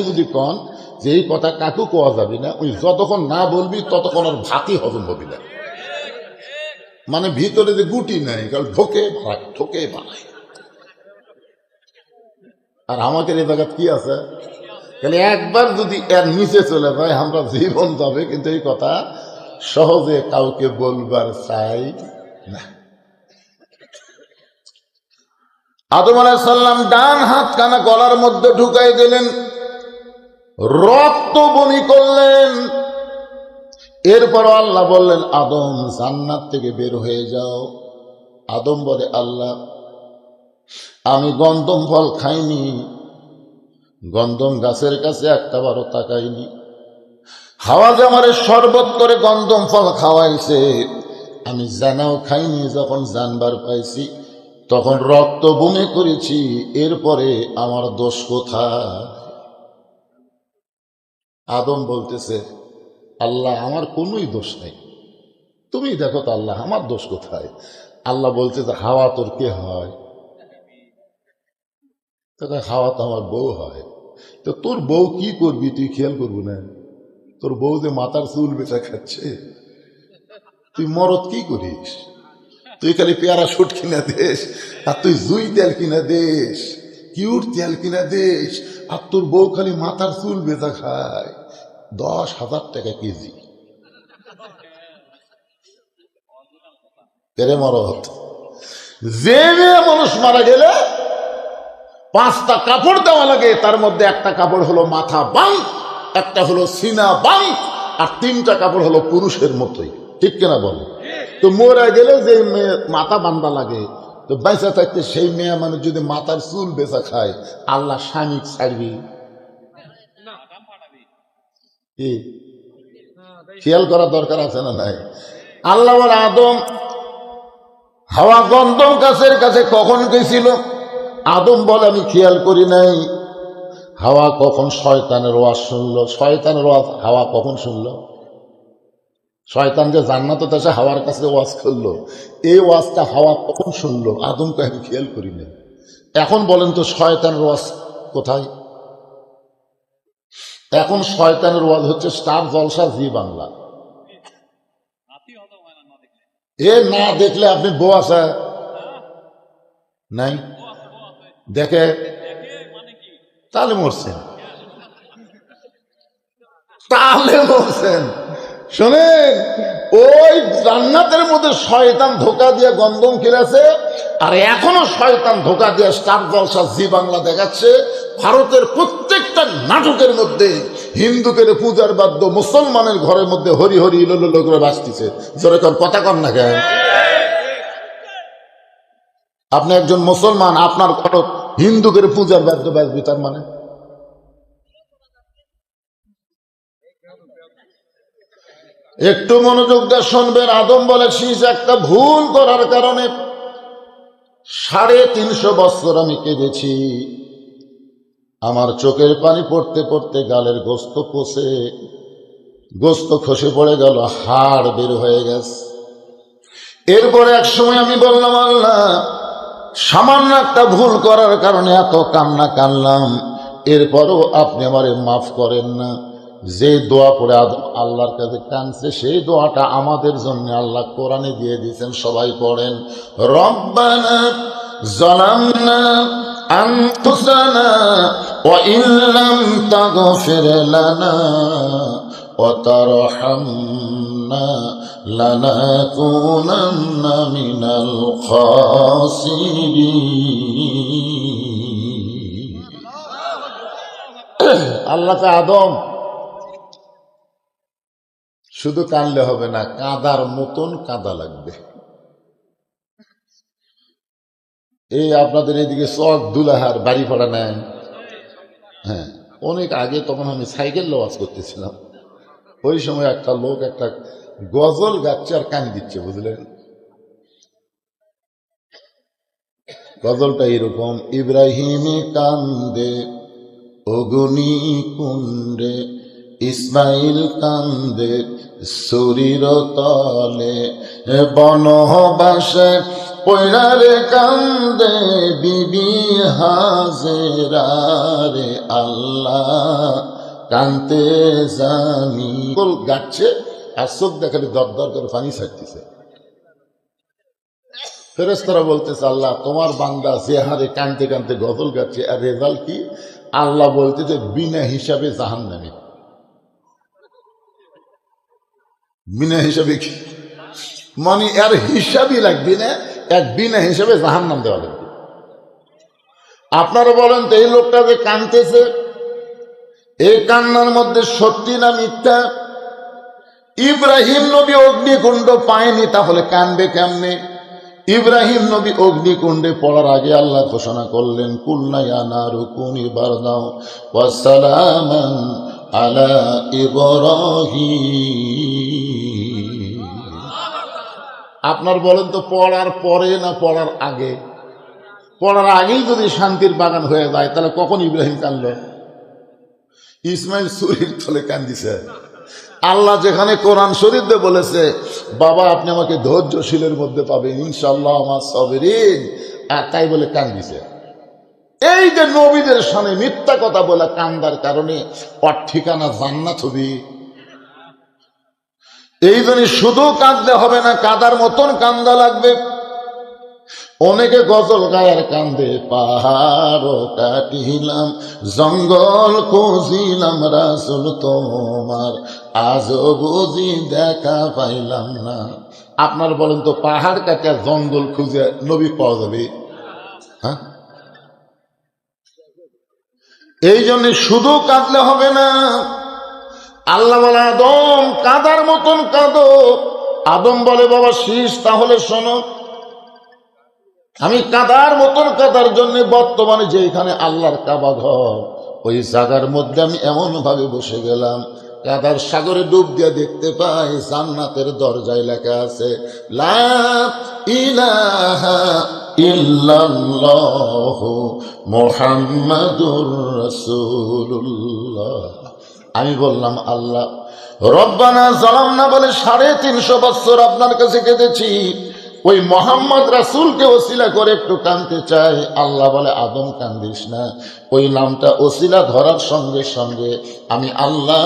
যদি কন যে এই কথা কাকু কোয়া যাবি না, ওই যতক্ষণ না বলবি ততক্ষণ আর ভাতই হজম হবি না। মানে ভিতরে যে গুটি নেই, কারণ ঠোকে বাড়ায়। আর আমাদের এই জায়গা কি আছে? খালি একবার যদি এর নিচে চলে যায় আমরা জীবন যাবে, কিন্তু এই কথা সহজে কাউকে বলবার চাই না। আদম আলাইহিস সালাম ডান হাত কানা গলার মধ্যে ঢুকাই দিলেন, রক্ত বমি করলেন। এরপর আল্লাহ বললেন, আদম জান্নাত থেকে বের হয়ে যাও। আদম বলে, আল্লাহ আমি গন্ধম ফল খাইনি, গন্ধম গাছের কাছে একটা বারও তাকাইনি। হাওয়া যে আমারে শরবত করে গন্ধম ফল খাওয়াইছে, আমি জানাও খাইনি। যখন জানবার পাইছি তখন রক্ত বমি করেছি। এরপরে আমার দোষ কোথায়? আদম বলতেছে, আল্লাহ আমার কোনোই দোষ নেই, তুমি দেখো তো আল্লাহ আমার দোষ কোথায়? আল্লাহ বলছে যে হাওয়া তোর কে হয়? হাওয়া তো আমার বউ হয়। তো তোর বউ কি করবি তুই খেয়াল করবি না? তোর বউ যে মাথার চুল বেচা খাচ্ছে, তুই মরদ কি করিস? তুই খালি পেয়ারা শুট কিনা দেশ, আর তুই জুই তেল কিনা দেশ, কিউট তেল কিনা দেশ, আর তোর বউ খালি মাথার চুল বেচা খায়। 10,000 টাকা কেজি। তেরে মরত যে মেয়ে মানুষ মারা গেলে 5টা কাপড় দেওয়া লাগে, তার মধ্যে একটা কাপড় হলো মাথা বাং, একটা হলো সিনা বাং, আর 3টা কাপড় হলো পুরুষের মতোই। ঠিক কিনা বলে? তো মরে গেলে যে মেয়ে মাথা বান্ধা লাগে, তো বেঁচে থাকতে সেই মেয়ে মানুষ যদি মাথার চুল বেচা খায়, আল্লাহ স্বামী ছাড়বি? খেয়াল করার দরকার আছে না নাই? আল্লাহ আদম হাওয়া গন্ধম গাছের কাছে কখন গেছিল? আদম বলে আমি খেয়াল করি নাই। হাওয়া কখন শয়তানের ওয়াজ শুনলো? শয়তানের ওয়াজ হাওয়া কখন শুনলো? শয়তান যে জান্নাতে এসে হাওয়ার কাছে ওয়াজ করলো, এই ওয়াজটা হাওয়া কখন শুনলো? আদমকে আমি খেয়াল করি নাই। এখন বলেন তো শয়তানের ওয়াজ কোথায়? এখন শয়তানের ওয়াজ হচ্ছে স্টার জলসা, জি বাংলা। এ না দেখলে আপনি বউ আছে নাই দেখে, তাহলে মরছেন, তাহলে মরছেন। শোনেন, ওই জান্নাতের মধ্যে শয়তান ধোকা দিয়ে গন্ধম খেলেছে, আর এখনো শয়তান ধোকা দিয়ে স্টার জলসা, জি বাংলা দেখাচ্ছে। ভারতের প্রত্যেকটা নাটকের মধ্যে হিন্দুদের পূজার বাদ্য মুসলমানের ঘরের মধ্যে হরি হরি ইলো করে বাঁচতেছে। যেরকম কথা কন না কেন? আপনি একজন মুসলমান, আপনার ঘর হিন্দুদের পূজার বাদ্য বাজবে, তার মানে একটু মনোযোগ দিয়ে শুনবেন। আদম বলেছিস একটা ভুল করার কারণে 350 বছর আমি কেঁদেছি। আমার চোখের পানি পড়তে পড়তে গালের গোস্ত খসে পড়ে গেল, হাড় বের হয়ে গেছে। এরপরে এক সময় আমি বললাম, আল্লাহ সামান্য একটা ভুল করার কারণে এত কান্না কানলাম, এরপরও আপনি আমারে মাফ করেন না। যে দোয়া করে আদম আল্লাহর কাছে কাঁদছে, সেই দোয়াটা আমাদের জন্য আল্লাহ কোরআনে দিয়ে দিয়েছেন। সবাই পড়েন, রব্বানা যালামনা আনফুসানা ওয়া ইল্লাম তাগফির লানা ওয়া তারহামনা লানাকুনান্না মিনাল খাসিরিন। আল্লাহ আদম শুধু কাঁদলে হবে না, কাঁদার মতন কাঁদা লাগবে। এই আপনাদের এদিকে চক দুলাহার বাড়ি ভাড়া নেন, হ্যাঁ, অনেক আগে, তখন আমি সাইকেল ওয়াজ করতেছিলাম। ওই সময় একটা লোক একটা গজল গাচ্ছে আর কান দিচ্ছে, বুঝলেন? গজলটা এরকম, ইব্রাহিমে কান্দে অগ্নি কুণ্ডে, ইসমাইল কান্দে শরীর তলে, বনবাসে পয়রারে কান্দে বিবি হাজেরা রে, আল্লাহ কান্দে জানি। গাচ্ছে আর চোখ দেখালে দর দর করে পানি ছাড়তেছে। ফেরেশতারা বলতেছে, আল্লাহ তোমার বান্দা যে হারে কানতে কানতে গজল গাচ্ছে, আর রেজাল্ট কি? আল্লাহ বলতেছে বিনা হিসাবে জাহান্নামী। বিনা হিসাবে কি মানে? এর হিসাবই লাগবে না, এক বিনা হিসাবে জাহান্নাম দেওয়া লাগবে। আপনারা বলেন তো, এই লোকটা যে কানতেছে, এই কান্নার মধ্যে সত্যি না মিথ্যা? ইব্রাহিম নবী অগ্নিকুণ্ড পায়নি, তাহলে কানবে কেমনে? ইব্রাহিম নবী অগ্নিকুণ্ডে পড়ার আগে আল্লাহ ঘোষণা করলেন, কুলনা ইয়া নারু কুনি বারদাও ওয়া সালামান আলা ইব্রাহিম। আপনার বলেন তো, পড়ার পরে না পড়ার আগে? পড়ার আগেই যদি শান্তির বাগান হয়ে যায়, তাহলে কখন ইব্রাহিম কানল? ইসমাইল শরীর তলে কান্দিছে। আল্লাহ যেখানে কোরআন শরীফে বলেছে, বাবা আপনি আমাকে ধৈর্যশীলের মধ্যে পাবেন ইনশাআল্লাহ আমার সাবিরিন, তাই বলে কান্দিছে। এই যে নবীদের সামনে মিথ্যা কথা বলে কান্দার কারণে ওর ঠিকানা জান্নাত হবে। এই জন্য শুধু কাঁদলে হবে না, কাঁদার মতন কান্দা লাগবে। অনেকে গজল গায়ের কান্দে, পাহাড় কাটিলাম জঙ্গল খুঁজিলাম রাসূল তোমার, আজও বুঝি দেখা পাইলাম না। আপনার বলেন তো, পাহাড় কাটিয়া জঙ্গল খুঁজে নবী পাওয়া যাবে? হ্যাঁ, এই জন্য শুধু কাঁদলে হবে না। আল্লাহ বলে, আদম কাঁদার মতন কাঁদো। আদম বলে, বাবা শীষ, তাহলে শোনো, আমি কাঁদার মতন কাঁদার জন্য বর্তমানে যেখানে আল্লাহর কাবা ঘর, ওই জায়গার মধ্যে আমি এমন ভাবে বসে গেলাম, কাদার সাগরে ডুব দিয়ে দেখতে পাই জান্নাতের দরজায় লেখা আছে, লা ইলাহা ইল্লাল্লাহু মুহাম্মাদুর রাসূলুল্লাহ। আমি বললাম, আল্লাহ রব্বানা যালামনা বলে 350 বছর আপনার কাছে কেঁদেছি, ওই মোহাম্মদ রাসূলকে ওসিলা করে একটু কাঁদতে চাই। আল্লাহ বলে, আদম কান্দিস না, ওই নামটা ওসিলা ধরার সঙ্গে সঙ্গে আমি আল্লাহ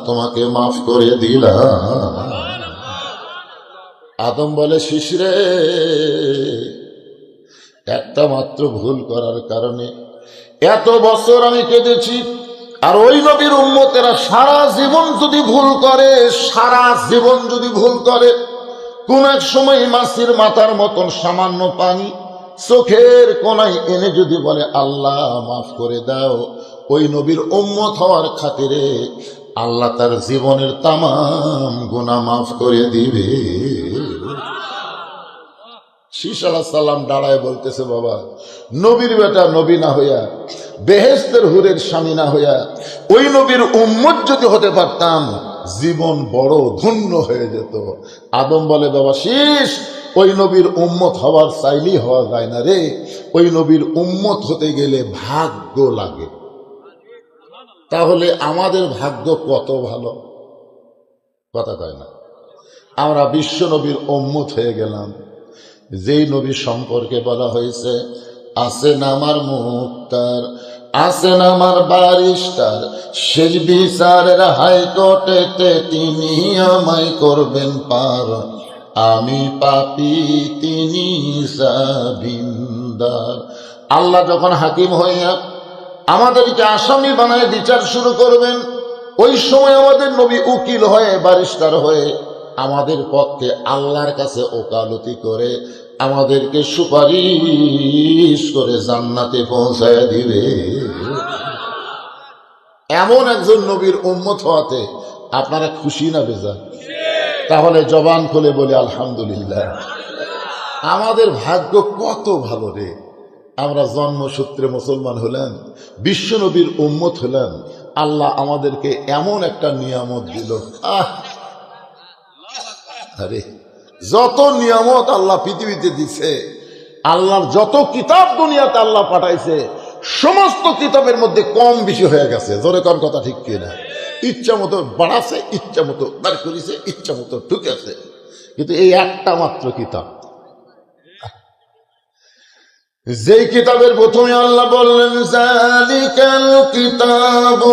তোমাকে মাফ করে দিলাম। আদম বলে, শিশরে, একটা মাত্র ভুল করার কারণে এত বছর আমি কেঁদেছি। আর ওই নবীর উম্মতেরা সারা জীবন যদি ভুল করে, সারা জীবন যদি ভুল করে, কোন এক সময় মাছির মাথার মতন সামান্য পানি চোখের কোনায় এনে যদি বলে আল্লাহ মাফ করে দাও, ওই নবীর উম্মত হওয়ার খাতিরে আল্লাহ তার জীবনের তামাম গুনাহ মাফ করে দিবে। শীষ আলাইহিস সালাম দাঁড়ায় বলতেছে, বাবা নবীর বেটা নবী না হইয়া, বেহেশতের হুরের স্বামী না হইয়া, ওই নবীর উম্মত যদি হতে পারতাম, জীবন বড় ধন্য হয়ে যেত। আদম বলে, বাবা শীষ, ওই নবীর উম্মত হওয়ার চাইলেই হওয়া যায় না রে, ওই নবীর উম্মত হতে গেলে ভাগ্য লাগে। তাহলে আমাদের ভাগ্য কত ভালো, কথা কয় না? আমরা বিশ্ব নবীর উম্মত হয়ে গেলাম। যেই নবী সম্পর্কে বলা হয়েছে, আছেন আমার মুক্তার, আছেন আমার বারিস্টার, শেষ বিচারের হাইকোর্টেতে তিনি আমায় করবেন পার, আমি পাপী তিনি জামিনদার। আল্লাহ যখন হাকিম হইয়া আমাদেরকে আসামি বানায় বিচার শুরু করবেন, ওই সময় আমাদের নবী উকিল হয়ে, বারিস্টার হয়ে আমাদের পক্ষে আল্লাহর কাছে ওকালতি করে আমাদেরকে সুপারিশ করে জান্নাতে পৌঁছায় দিবে। এমন একজন নবীর উম্মত হওয়াতে আপনারা খুশি না বেজার? তাহলে জবান খুলে বলি আলহামদুলিল্লাহ। আমাদের ভাগ্য কত ভালো রে, আমরা জন্মসূত্রে মুসলমান হলাম, বিশ্ব নবীর উম্মত হলাম, আল্লাহ আমাদেরকে এমন একটা নিয়ামত দিল। আরে যত নিয়ামত আল্লাহ পৃথিবীতে দিছে, আল্লাহর যত কিতাব দুনিয়াতে আল্লাহ পাঠাইছে, সমস্ত কিতাবের মধ্যে কম বেশি হয়ে গেছে। জোরে কোন কথা ঠিক কিনা? ইচ্ছা মতো বাড়াছে, ইচ্ছা মতো বার করেছে, ইচ্ছা মতো ঢুকেছে, কিন্তু এই একটা মাত্র কিতাব, যেই কিতাবের প্রথমে আল্লাহ বললেন, যালিকাল কিতাবু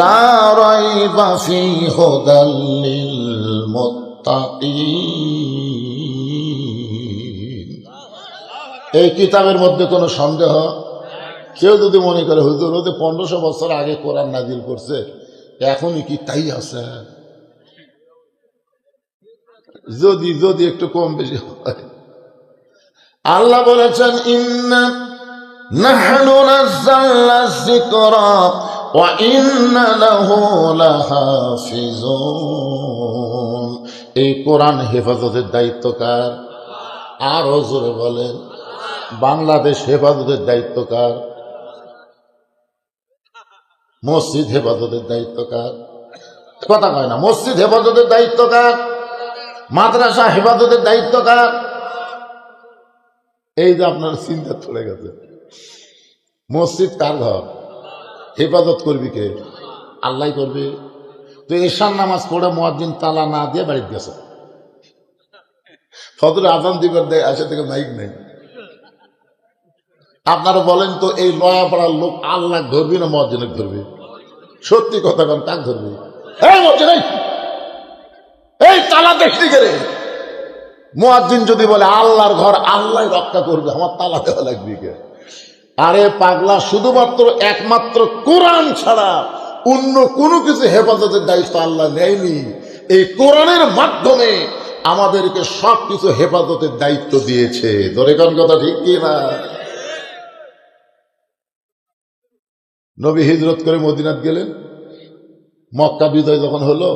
লা রাইবা ফীহি হুদাল লিল মুত্তাকিন। এই কিতাবের মধ্যে কোনো সন্দেহ? কেউ যদি মনে করে হুজুর ওদের 1500 বছর আগে কোরআন নাজিল করছে, এখনই কি তাই আছে? যদি যদি একটু কম বেশি হয়। আল্লাহ বলেছেন, ইন্না নাহনু নাযালনা যিকরা ওয়া ইন্না লাহু লাহাফিজুন। এই কোরআন হেফাজতের দায়িত্ব কার? আরো জোরে বলেন। বাংলাদেশ হেফাজতের দায়িত্ব কার? মসজিদ হেফাজতের দায়িত্ব কার? কথা কয় না। মসজিদ হেফাজতের দায়িত্ব কার? মাদ্রাসা হেফাজতের দায়িত্ব কার? এই যে আপনার চিন্তা চলে গেছে, মসজিদ কার ঘর? হেফাজত করবি কে? আল্লাহ করবে। তো এশার নামাজ পড়ে মুয়াজ্জিন তালা না দিয়ে বাড়িতে গেছে, ফজর আজান দিবার দেয়, আসে থেকে মাইক নেই। আপনারা বলেন তো, এই লয়াপাড়ার লোক আল্লাহ ধরবি না মুয়াজ্জিনকে ধরবি? সত্যি কথা বলেন, কাক ধরবি? এই মুয়াজ্জিন, এই তালা দেখলি কে রে? মুয়াজ্জিন যদি বলে আল্লাহর ঘর আল্লাহ রক্ষা করবে, আমার তালা দেওয়া লাগবে কে? আরে পাগলা, শুধুমাত্র একমাত্র কোরআন ছাড়া অন্য কোনো কিছু হেফাজতের দায়িত্ব আল্লাহ নেয়নি। এই কোরআনের মাধ্যমে আমাদেরকে সবকিছু হেফাজতের দায়িত্ব দিয়েছে। ধরে কোন কথা ঠিক কি না? নবী হিজরত করে মদিনাত গেলেন। মক্কা বিজয় যখন হলো,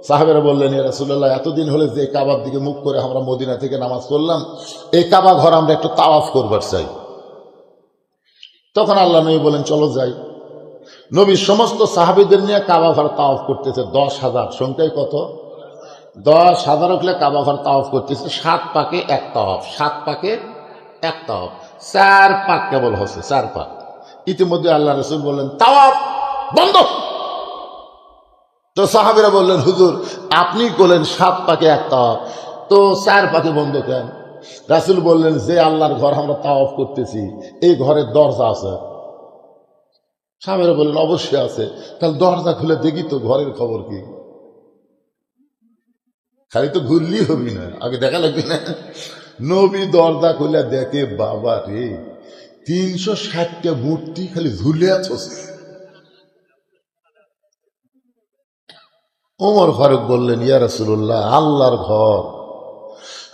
সাহাবেরা বললেন, ইয়া রাসূলুল্লাহ, এতদিন হলে যে কাবার দিকে মুখ করে আমরা মদিনা থেকে নামাজ পড়লাম, এই কাবা ঘর আমরা একটু তাওয়াফ করবার চাই। তখন আল্লাহ নবী বলেন, চলো যাই। নবী সমস্ত সাহাবীদের নিয়ে কাবা ঘর তাওয়াফ করতেছে। 10,000 সংখ্যায় কত? 10,000 হলে কাবা ঘর তাওয়াফ করতেছে। 7 পাকে এক তাওয়াফ, 7 পাকে এক তাওয়াফ, 4 পাক কেবল হচ্ছে, 4 পাক। ইতিমধ্যে আল্লাহ রাসূল বললেন, তাওয়াফ বন্ধ। তো সাহাবীরা বললেন, হুজুর আপনি বললেন 7 পাকে এক তাওয়াফ, তো 4 পাকে বন্ধ কেন? রাসূল বললেন, যে আল্লাহর ঘর আমরা তাওয়াফ করতেছি, এই ঘরের দরজা আছে? সাহাবীরা বললেন, অবশ্যই আছে। তাহলে দরজা খুলে দেখি তো ঘরের খবর কি। খালি তো ঘুরলি হবি না, আগে দেখা লাগবে না? নবী দরজা খুলে দেখে, বাবা রে, 360টা মূর্তি খালি ঝুলে আছে। ওমর ফারুক বললেন, ইয়া রাসূলুল্লাহ, আল্লাহর ঘর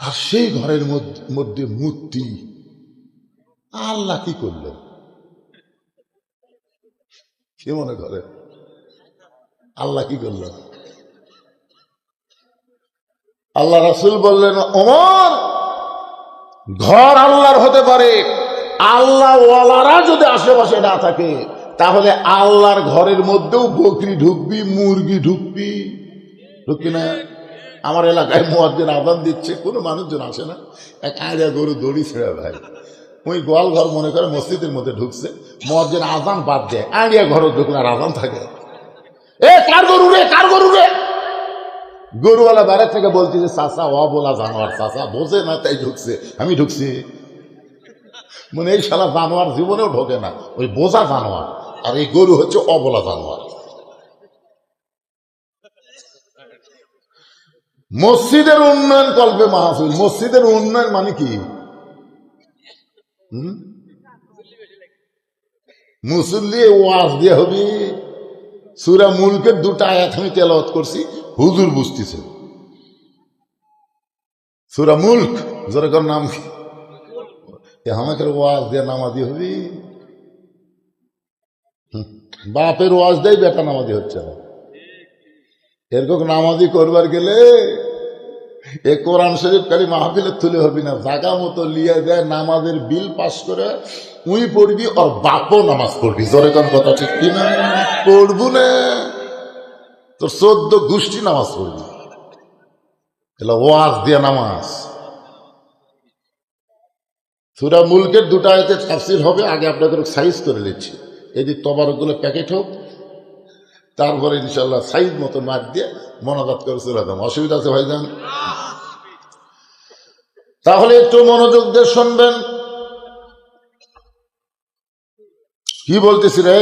আর সেই ঘরের মধ্যে মূর্তি, আল্লাহ কি করলেন? কি মনে করে আল্লাহ কি করলেন? আল্লাহ রাসূল বললেন, ওমর, ঘর আল্লাহর হতে পারে, আল্লাহ ওয়ালারা যদি আশেপাশে না থাকে, তাহলে আল্লাহর ঘরের মধ্যেও বকরি ঢুকবি, মুরগি ঢুকবি না? আমার এলাকায় মুয়াজ্জিন আযান দিচ্ছে, কোনো মানুষজন আসে না, এক আড়িয়া গরু দড়ি ছেড়ে ভাই ওই গোয়াল ঘর মনে করে মসজিদের মধ্যে ঢুকছে, মুয়াজ্জিন আযান বাদ দেয়, আড়িয়া ঘরে ঢুকলে আর আযান থাকে। এ কার গরু রে, কার গরু রে? গরুওয়ালা বাইরে থেকে বলতেছে, চাচা ও বলা জানোয়ার, চাচা বোঝে না তাই ঢুকছে, আমি ঢুকছি। মানে এই শালা জানোয়ার জীবনেও ঢোকে না, ওই বোঝা জানোয়ার, আর এই গরু হচ্ছে অবলা জানোয়ার। মসজিদের উন্নয়ন কল্পে মাহফিল। মসজিদের উন্নয়ন মানে কি? মুসল্লি ওয়াজ দিয়ে হবি। সূরা মুলকের 2টা আয়াত আমি তেলাওয়াত করছি, হুজুর বুঝতেছে। সূরা মুলক, জোরে কর নাম কি? আমাকে ওয়াজ দিয়ে নামাজি হবি? বাপের ওয়াজ দেয় বেটা নামাজি হচ্ছে না। এরকম নামাজি করবার গেলে এ কোরআন শরীফ খালি মাহফিলে তুলে হবি না, জায়গা মতো লিয়ে দেয়, নামাজের বিল পাস করে উই পড়বি, আর বাপও নামাজ পড়বি। জোরে কোন কথা ঠিক কিনা? পড়বু না, তোর 14 গোষ্ঠী নামাজ পড়বি। এলা ওয়াজ দিয়ে নামাজ। সূরা মুলকের 2টা আয়াতের তাফসীর হবে, আগে আপনাদের সাইজ করে নিচ্ছি। এই যে তবারকগুলো প্যাকেট হোক, তারপরে ইনশাল্লাহ সাইজ মতো মার দিয়ে মনোজাত করে চলে যাম। অসুবিধা আছে ভাইজান? তাহলে একটু মনোযোগ দিয়ে শুনবেন কি বলতেছি রে।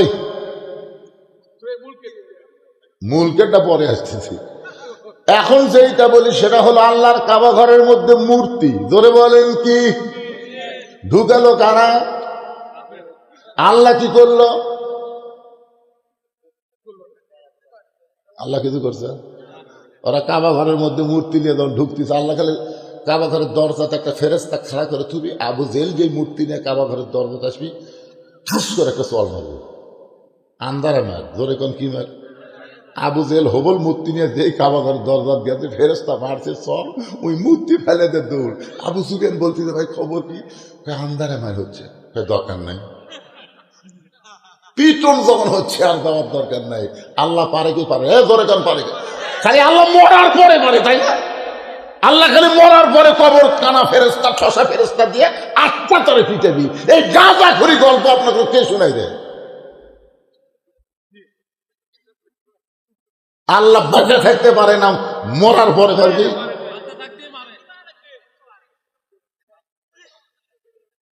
মুলকেরটা পরে আসতেছি। এখন যেটা বলি সেটা হলো আল্লাহর কাবা ঘরের মধ্যে মূর্তি। জোরে বলেন কি? ঢুকালো কারা? আল্লাহ কি করলো? আল্লাহ কিছু করছে? ওরা কাবা ঘরের মধ্যে মূর্তি নিয়ে যখন ঢুকতেছে, আল্লাহ খালি কাবা ঘরের দরজাতে একটা ফেরেশতা খাড়া করে থুবি, আবু জেল যে মূর্তি নিয়ে কাবা ঘরের দরজাতে আসবি, ঠাস করে একটা চল মারবে, আন্দারে মার। জোরে কোন কি মার? আবু জেল হবল মূর্তি নিয়ে যেই কাবা ঘরের দরজা গেছে, ফেরেশতা মারছে চল, ওই মূর্তি ফেলে দে দৌড়। আবু সুফিয়ান বলতেছে, ভাই খবর কি? আন্দারে মার হচ্ছে, দরকার নাই। পিটন যখন হচ্ছে আর যাওয়ার দরকার নাই। আল্লাহ পারে কি পারে? জোরে কোন পারে? খালি আল্লাহ মরার পরে পারে, তাই না? আল্লাহ খালি মরার পরে কবর কানা ফেরেশতা, ঠসা ফেরেশতা দিয়ে আত্মা তরে পিটাবি। এই গাঁজা খড়ি গল্প আপনাকে কে শোনাই দেয়? আল্লাহ বেঁচে থাকতে পারে না, মরার পরে পারবি।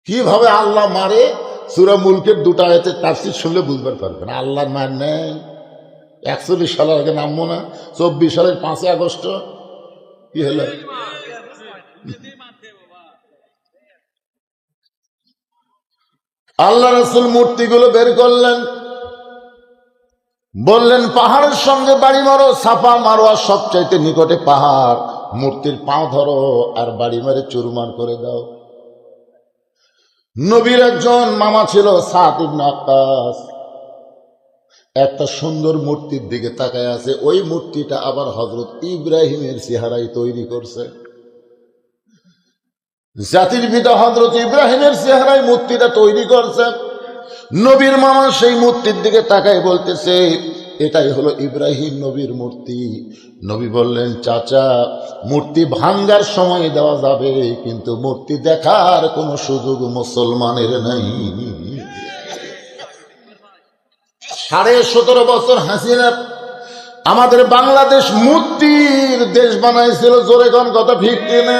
কিভাবে আল্লাহ মারে? সূরা মুলকের 2টা আয়াতের তাফসীর শুনলে বুঝতে পারবেন। আল্লাহর মার নেই। 41 সালের আগে নামবো না? 24 সালের 5 আগস্ট কি হলো? আল্লাহ রাসূল মূর্তিগুলো বের করলেন, বললেন পাহাড়ের সঙ্গে বাড়ি মারো, সাফা মারোয়া সবচাইতে নিকটে পাহাড়, মূর্তির পাও ধরো আর বাড়ি মারে চুরমার করে দাও। নবীর একজন মামা ছিল সাদ ইবনে আক্কাস, একটা সুন্দর মূর্তির দিকে তাকায় আছে। ওই মূর্তিটা আবার হযরত ইব্রাহিমের চেহারায় তৈরি করছে। জাতির পিতা হযরত ইব্রাহিমের চেহারায় মূর্তিটা তৈরি করছে। নবীর মামা সেই মূর্তির দিকে তাকায় বলতেছে, এটাই হলো ইব্রাহিম নবীর মূর্তি। নবী বললেন, চাচা, মূর্তি ভাঙ্গার সময় দেওয়া যাবে, কিন্তু মূর্তি দেখার কোনো সুযোগ মুসলমানের নাই। 17.5 বছর হাসিনা আমাদের বাংলাদেশ মূর্তির দেশ বানাইছিল। জোরে কোন কথা ঠিক কিনা?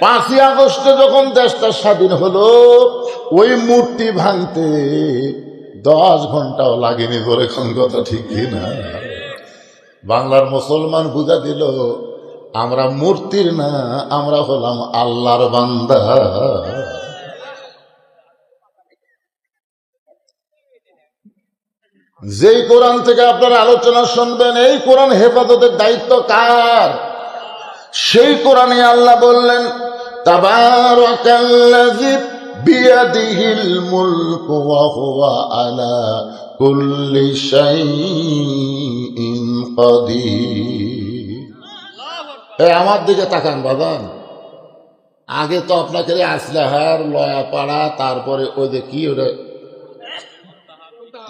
5ই আগস্টে যখন দেশটা স্বাধীন হলো, ওই মূর্তি ভাঙতে 10 ঘন্টাও লাগেনি। জোরে কোন কথা ঠিক কিনা? বাংলার মুসলমান বুঝা দিল, আমরা মূর্তির না, আমরা হলাম আল্লাহর বান্দা। যেই কোরআন থেকে আপনারা আলোচনা শুনবেন, এই কোরআন হেফাজতের দায়িত্ব কার? সেই কোরআনে আল্লাহ বললেন, তাবারাকাল্লাযী বিয়াদিহিল মুলকু ওয়া হুয়া আলা কুল্লি শাইইন কাদির। আমার দিকে তাকান বাবান। আগে তো আপনাকে আসলাহার লয়া পাড়া, তারপরে ওই যে কি ওটা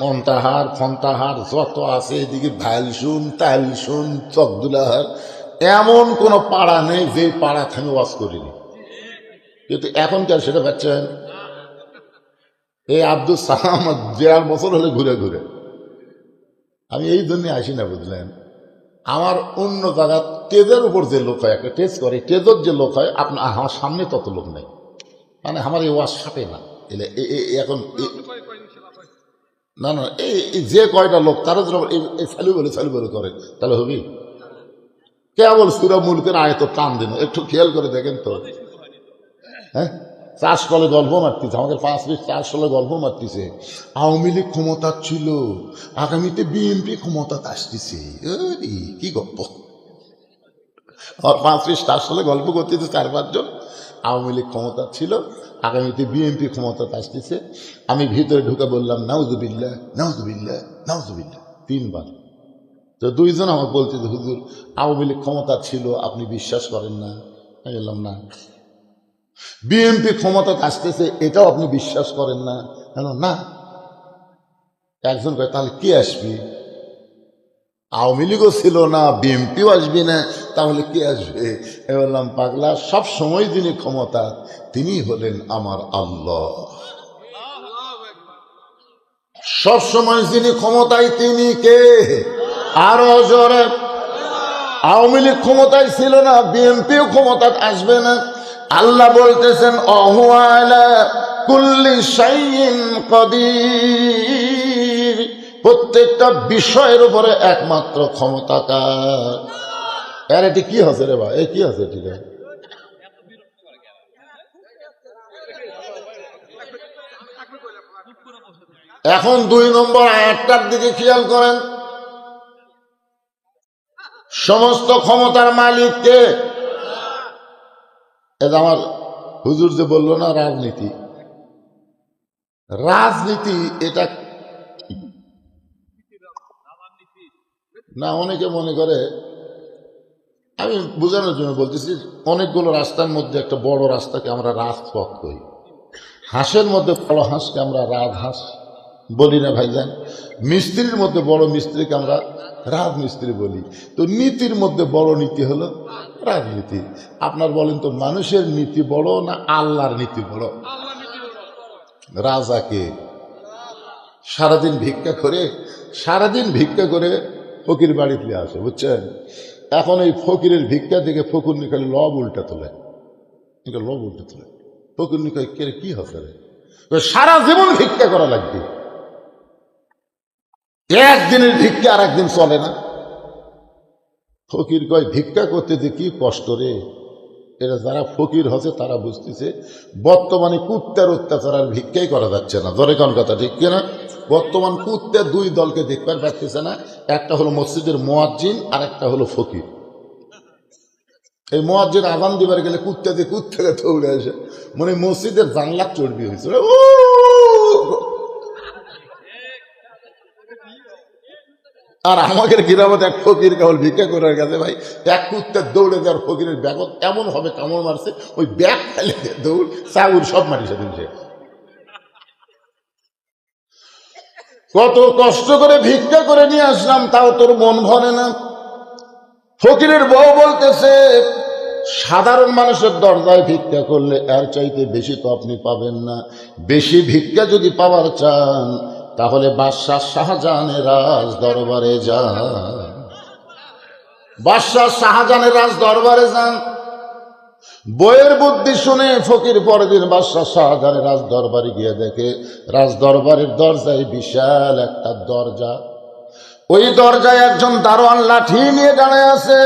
মন্তাহার ফন্তাহার যত আছে, এদিকে ভাইলসুন তাইলসুন চকদুলাহার, এমন কোন পাড়া নেই যে পাড়া আমি ওয়াজ করিনি। কিন্তু এখনকার সেটা পাচ্ছেন, এই আব্দুল সালাম 1.5 বছর হলে ঘুরে ঘুরে। আমি এই জন্য আসি না, বুঝলেন? আমার অন্য জায়গা টেজের উপর যে লোক হয়, একটা টেজ করে, টেজের যে লোক হয়, আপনার আমার সামনে তত লোক নেই, মানে আমার এই ওয়াজ সাপে না। এলে এখন না না, এই যে কয়টা লোক তারা যেন চালু বলে করে, তাহলে হবি কেবল সুরা মুলকের আয়ত টান দিন। একটু খেয়াল করে দেখেন তো, হ্যাঁ, চাষ কলে গল্প মারতেছে, আমাদের 5 মিনিট চাষ কলে গল্প মারতেছে। আওয়ামী লীগ ক্ষমতা ছিল, আগামীতে বিএনপি ক্ষমতা আসতেছে। কি গল্প! আর 5 মিনিট চাষ কলে গল্প করতেছে 4-5 জন। আওয়ামী লীগ ক্ষমতা ছিল, আগামীতে বিএনপি ক্ষমতা আসতেছে। আমি ভিতরে ঢুকে বললাম, নাউজুবিল্লাহ নাউজুবিল্লাহ নাউজুবিল্লাহ 3 বার। তো 2 জন আমার বলছে, হুজুর আওয়ামী লীগ ক্ষমতা ছিল, আপনি বিশ্বাস করেন না? আমি বললাম না। বিএনপি ক্ষমতা আসতেছে, এটাও আপনি বিশ্বাস করেন না? না। একজন কয়, তাহলে কে আসবে? আওয়ামী লীগও ছিল না, বিএনপিও আসবে না, তাহলে কে আসবে? বললাম, পাগলা, সব সময় যিনি ক্ষমতা, তিনি হলেন আমার আল্লাহ। সব সময় যিনি ক্ষমতায়, তিনি কে? আরো জোরে। আওয়ামী লীগ ক্ষমতায় ছিল না, বিএনপিও ক্ষমতা আসবে না। আল্লাহ বলতেছেন, ওয়া আলা কুল্লি শাইইন কাদির। প্রত্যেকটা বিষয়ের উপরে একমাত্র ক্ষমতা কার? আর এটি কি হচ্ছে রে ভাই? কি হচ্ছে? ঠিক আছে, এখন 2 নম্বর আয়াতটার দিকে খেয়াল করেন। সমস্ত ক্ষমতার মালিক কে? এটা আমার হুজুর যে বললো না, রাজনীতি। রাজনীতি এটা না, অনেকে মনে করে, আমি বোঝানোর জন্য বলতেছি, অনেকগুলো রাস্তার মধ্যে একটা বড় রাস্তাকে আমরা রাজপথ করি। হাঁসের মধ্যে বড় হাঁসকে আমরা রাজহাঁস বলি না ভাইজান? মিস্ত্রির মধ্যে বড় মিস্ত্রিকে আমরা রাজমিস্ত্রি বলি। তো নীতির মধ্যে বড় নীতি হলো রাজনীতি। আপনার বলেন তো, মানুষের নীতি বড় না আল্লাহর নীতি বড়? রাজাকে সারাদিন ভিক্ষা করে ফকির বাড়িতে আসে, বুঝছেন? এখন এই ফকিরের ভিক্ষা থেকে ফকুর নিকালে লব উল্টা তোলে। ফকুর নিকায় কি হচ্ছে রে? সারা জীবন ভিক্ষা করা লাগবে, একদিনের ভিক্ষা আর একদিন চলে না। ফকির কয়, ভিক্ষা করতে যে কি কষ্ট রে, এটা যারা ফকির হচ্ছে তারা বুঝতেছে বর্তমানে কুত্তার অত্যাচার আর ভিক্ষাই করা যাচ্ছে না। ধরে কোন কথা ঠিক কিনা? বর্তমান কুত্তার দুই দলকে দেখতে পারতেছে না, একটা হলো মসজিদের মুয়াজ্জিন আর একটা হলো ফকির। এই মুয়াজ্জিন আযান দিবার গেলে কুত্তাতে দৌড়ে আসে, মানে মসজিদের জানলা চর্বি হয়েছে। আর আমাদের গ্রামে এক ফকির কেবল ভিক্ষা করার গেছে ভাই, এক কুত্তার দৌড়ে দেওয়ার ফকিরের ব্যাগ এমন হবে কামড় মারছে, ওই ব্যাগ ফেলে দৌড় চাউর সব মারিছে দিনছে। কত কষ্ট করে ভিক্ষা করে নিয়ে আসলাম, তাও তোর মন ভরে না। ফকিরের বউ বলতেছে, সাধারণ মানুষের দরজায় ভিক্ষা করলে এর চাইতে বেশি তো আপনি পাবেন না। বেশি ভিক্ষা যদি পাওয়ার চান তাহলে বাদশাহ শাহজাহানের রাজ দরবারে যান। বাদশাহ শাহজাহানের রাজ দরবারে যান। বইয়ের বুদ্ধি শুনে ফকির পরের দিন বাদশাহ শাহজাহানের রাজ দরবারে গিয়ে দেখে রাজ দরবারের দরজায় বিশাল একটা দরজা। ওই দরজায় একজন দারোয়ান লাঠি নিয়ে দাঁড়ায় আছে।